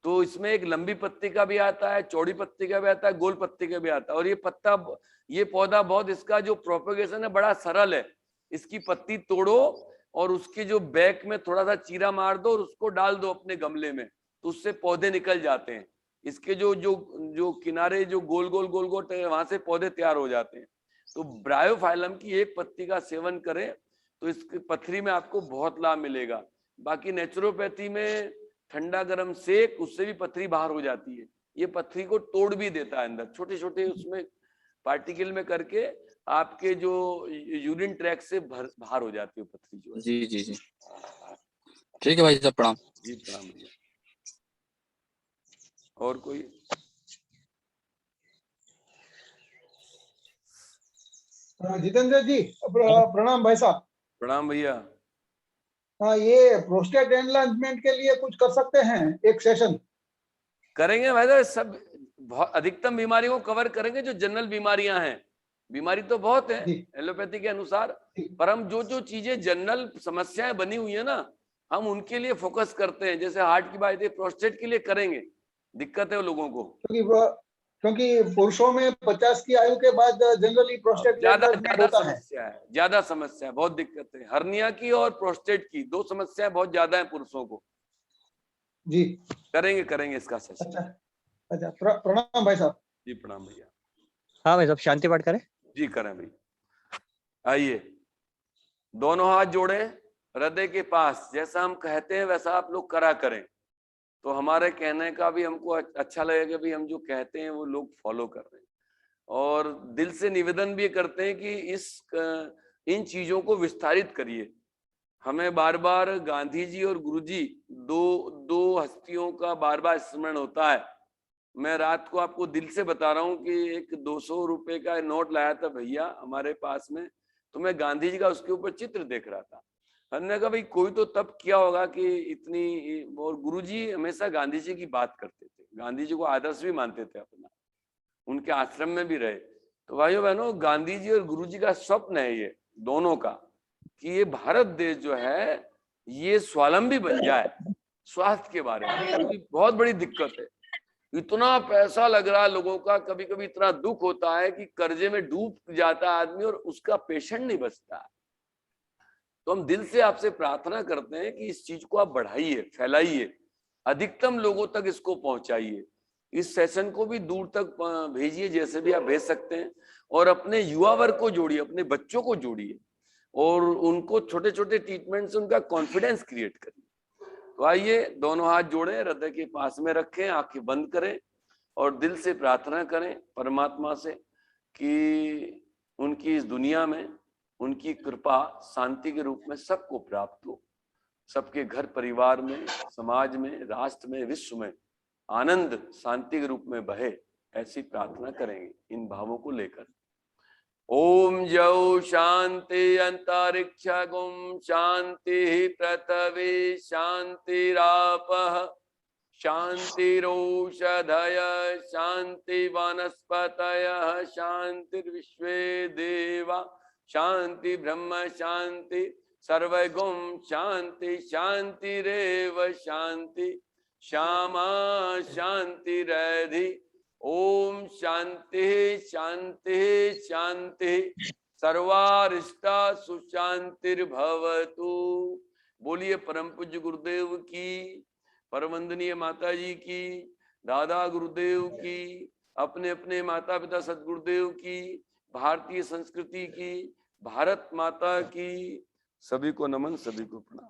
तो इसमें एक लंबी पत्ती का भी आता है, चौड़ी पत्ती का भी आता है, गोल पत्ती का भी आता है। और ये पौधा बहुत, इसका जो प्रोपेगेशन है बड़ा सरल है। इसकी पत्ती तोड़ो और उसके जो बैक में थोड़ा सा चीरा मार दो और उसको डाल दो अपने गमले में, तो उससे पौधे निकल जाते हैं। इसके जो किनारे जो गोल गोल वहां से पौधे तैयार हो जाते हैं। तो ब्रायोफाइलम की 1 पत्ती का सेवन करें तो इसकी पथरी में आपको बहुत लाभ मिलेगा। बाकी नेचुरोपैथी में ठंडा गर्म सेक, उससे भी पथरी बाहर हो जाती है। ये पथरी को तोड़ भी देता है अंदर, छोटे छोटे उसमें पार्टिकल में करके आपके जो यूरिन ट्रैक से बाहर हो जाती है पथरी जो है। जी ठीक है भाई साहब, प्रणाम। जी प्रणाम भैया। और कोई? जितेंद्र जी प्रणाम भाई साहब। प्रणाम भैया। हाँ, ये प्रोस्टेट एनलार्जमेंट के लिए कुछ कर सकते हैं, एक सेशन करेंगे भाई साहब। सब अधिकतम बीमारियों को कवर करेंगे जो जनरल बीमारियां हैं। बीमारी तो बहुत है एलोपैथी के अनुसार, पर हम जो चीजें जनरल समस्याएं बनी हुई है ना, हम उनके लिए फोकस करते हैं। जैसे हार्ट की बात है, प्रोस्टेट के लिए करेंगे, दिक्कत है लोगों को। क्योंकि क्योंकि पुरुषों में 50 की आयु के बाद जनरली प्रोस्टेट ज्यादा एनलार्जमेंट होता है। समस्या है, ज्यादा समस्या है, बहुत दिक्कत है। हर्निया की और प्रोस्टेट की 2 समस्याएं बहुत ज्यादा है पुरुषों को। जी करेंगे इसका सेशन। अच्छा अच्छा, प्रणाम भाई साहब। जी प्रणाम भैया। हाँ भाई साहब, शांति पाठ करें। जी करें भैया। आइए, दोनों हाथ जोड़े हृदय के पास, जैसा हम कहते हैं वैसा आप लोग करा करें, तो हमारे कहने का भी हमको अच्छा लगेगा, भी हम जो कहते हैं वो लोग फॉलो कर रहे हैं। और दिल से निवेदन भी करते हैं कि इन चीजों को विस्तारित करिए। हमें बार बार गांधी जी और गुरुजी दो हस्तियों का बार बार स्मरण होता है। मैं रात को आपको दिल से बता रहा हूँ कि एक 200 रुपए का नोट लाया था भैया हमारे पास में, तो मैं गांधी जी का उसके ऊपर चित्र देख रहा था। हमने कहा भाई कोई तो तब किया होगा कि इतनी, और गुरुजी हमेशा गांधी जी की बात करते थे, गांधी जी को आदर्श भी मानते थे अपना, उनके आश्रम में भी रहे। तो भाइयों बहनों, गांधी जी और गुरुजी का स्वप्न है ये दोनों का, कि ये भारत देश जो है ये स्वावलंबी बन जाए स्वास्थ्य के बारे में। क्योंकि बहुत बड़ी दिक्कत है, इतना पैसा लग रहा है लोगों का, कभी कभी इतना दुख होता है कि कर्जे में डूब जाता है आदमी और उसका पेशेंट नहीं बचता है। तो हम दिल से आपसे प्रार्थना करते हैं कि इस चीज को आप बढ़ाइए, फैलाइए, अधिकतम लोगों तक इसको पहुंचाइए। इस सेशन को भी दूर तक भेजिए, जैसे भी आप भेज सकते हैं, और अपने युवा वर्ग को जोड़िए, अपने बच्चों को जोड़िए, और उनको छोटे छोटे ट्रीटमेंट से उनका कॉन्फिडेंस क्रिएट करिए। तो आइए, दोनों हाथ जोड़ें, हृदय के पास में रखें, आंखें बंद करें और दिल से प्रार्थना करें परमात्मा से कि उनकी इस दुनिया में उनकी कृपा शांति के रूप में सबको प्राप्त हो, सबके घर परिवार में, समाज में, राष्ट्र में, विश्व में आनंद शांति के रूप में बहे, ऐसी प्रार्थना करेंगे इन भावों को लेकर। ओम जौ शांति अंतरिक्ष गुम शांति पृथ्वी शांतिरापः शांतिरोषधय शांति वनस्पतयः शांतिर्विश्वे देवा शांति ब्रह्म शांति सर्वगुम शांति शांतिरेव शांति श्यामा शांतिरधि। ओम शांति शांति शांति सर्वारिष्टा सुशांतिर्भवतु। बोलिए परम पूज्य गुरुदेव की, परमवंदनीय माता जी की, दादा गुरुदेव की, अपने अपने माता पिता सदगुरुदेव की, भारतीय संस्कृति की, भारत माता की। सभी को नमन, सभी को प्रणाम।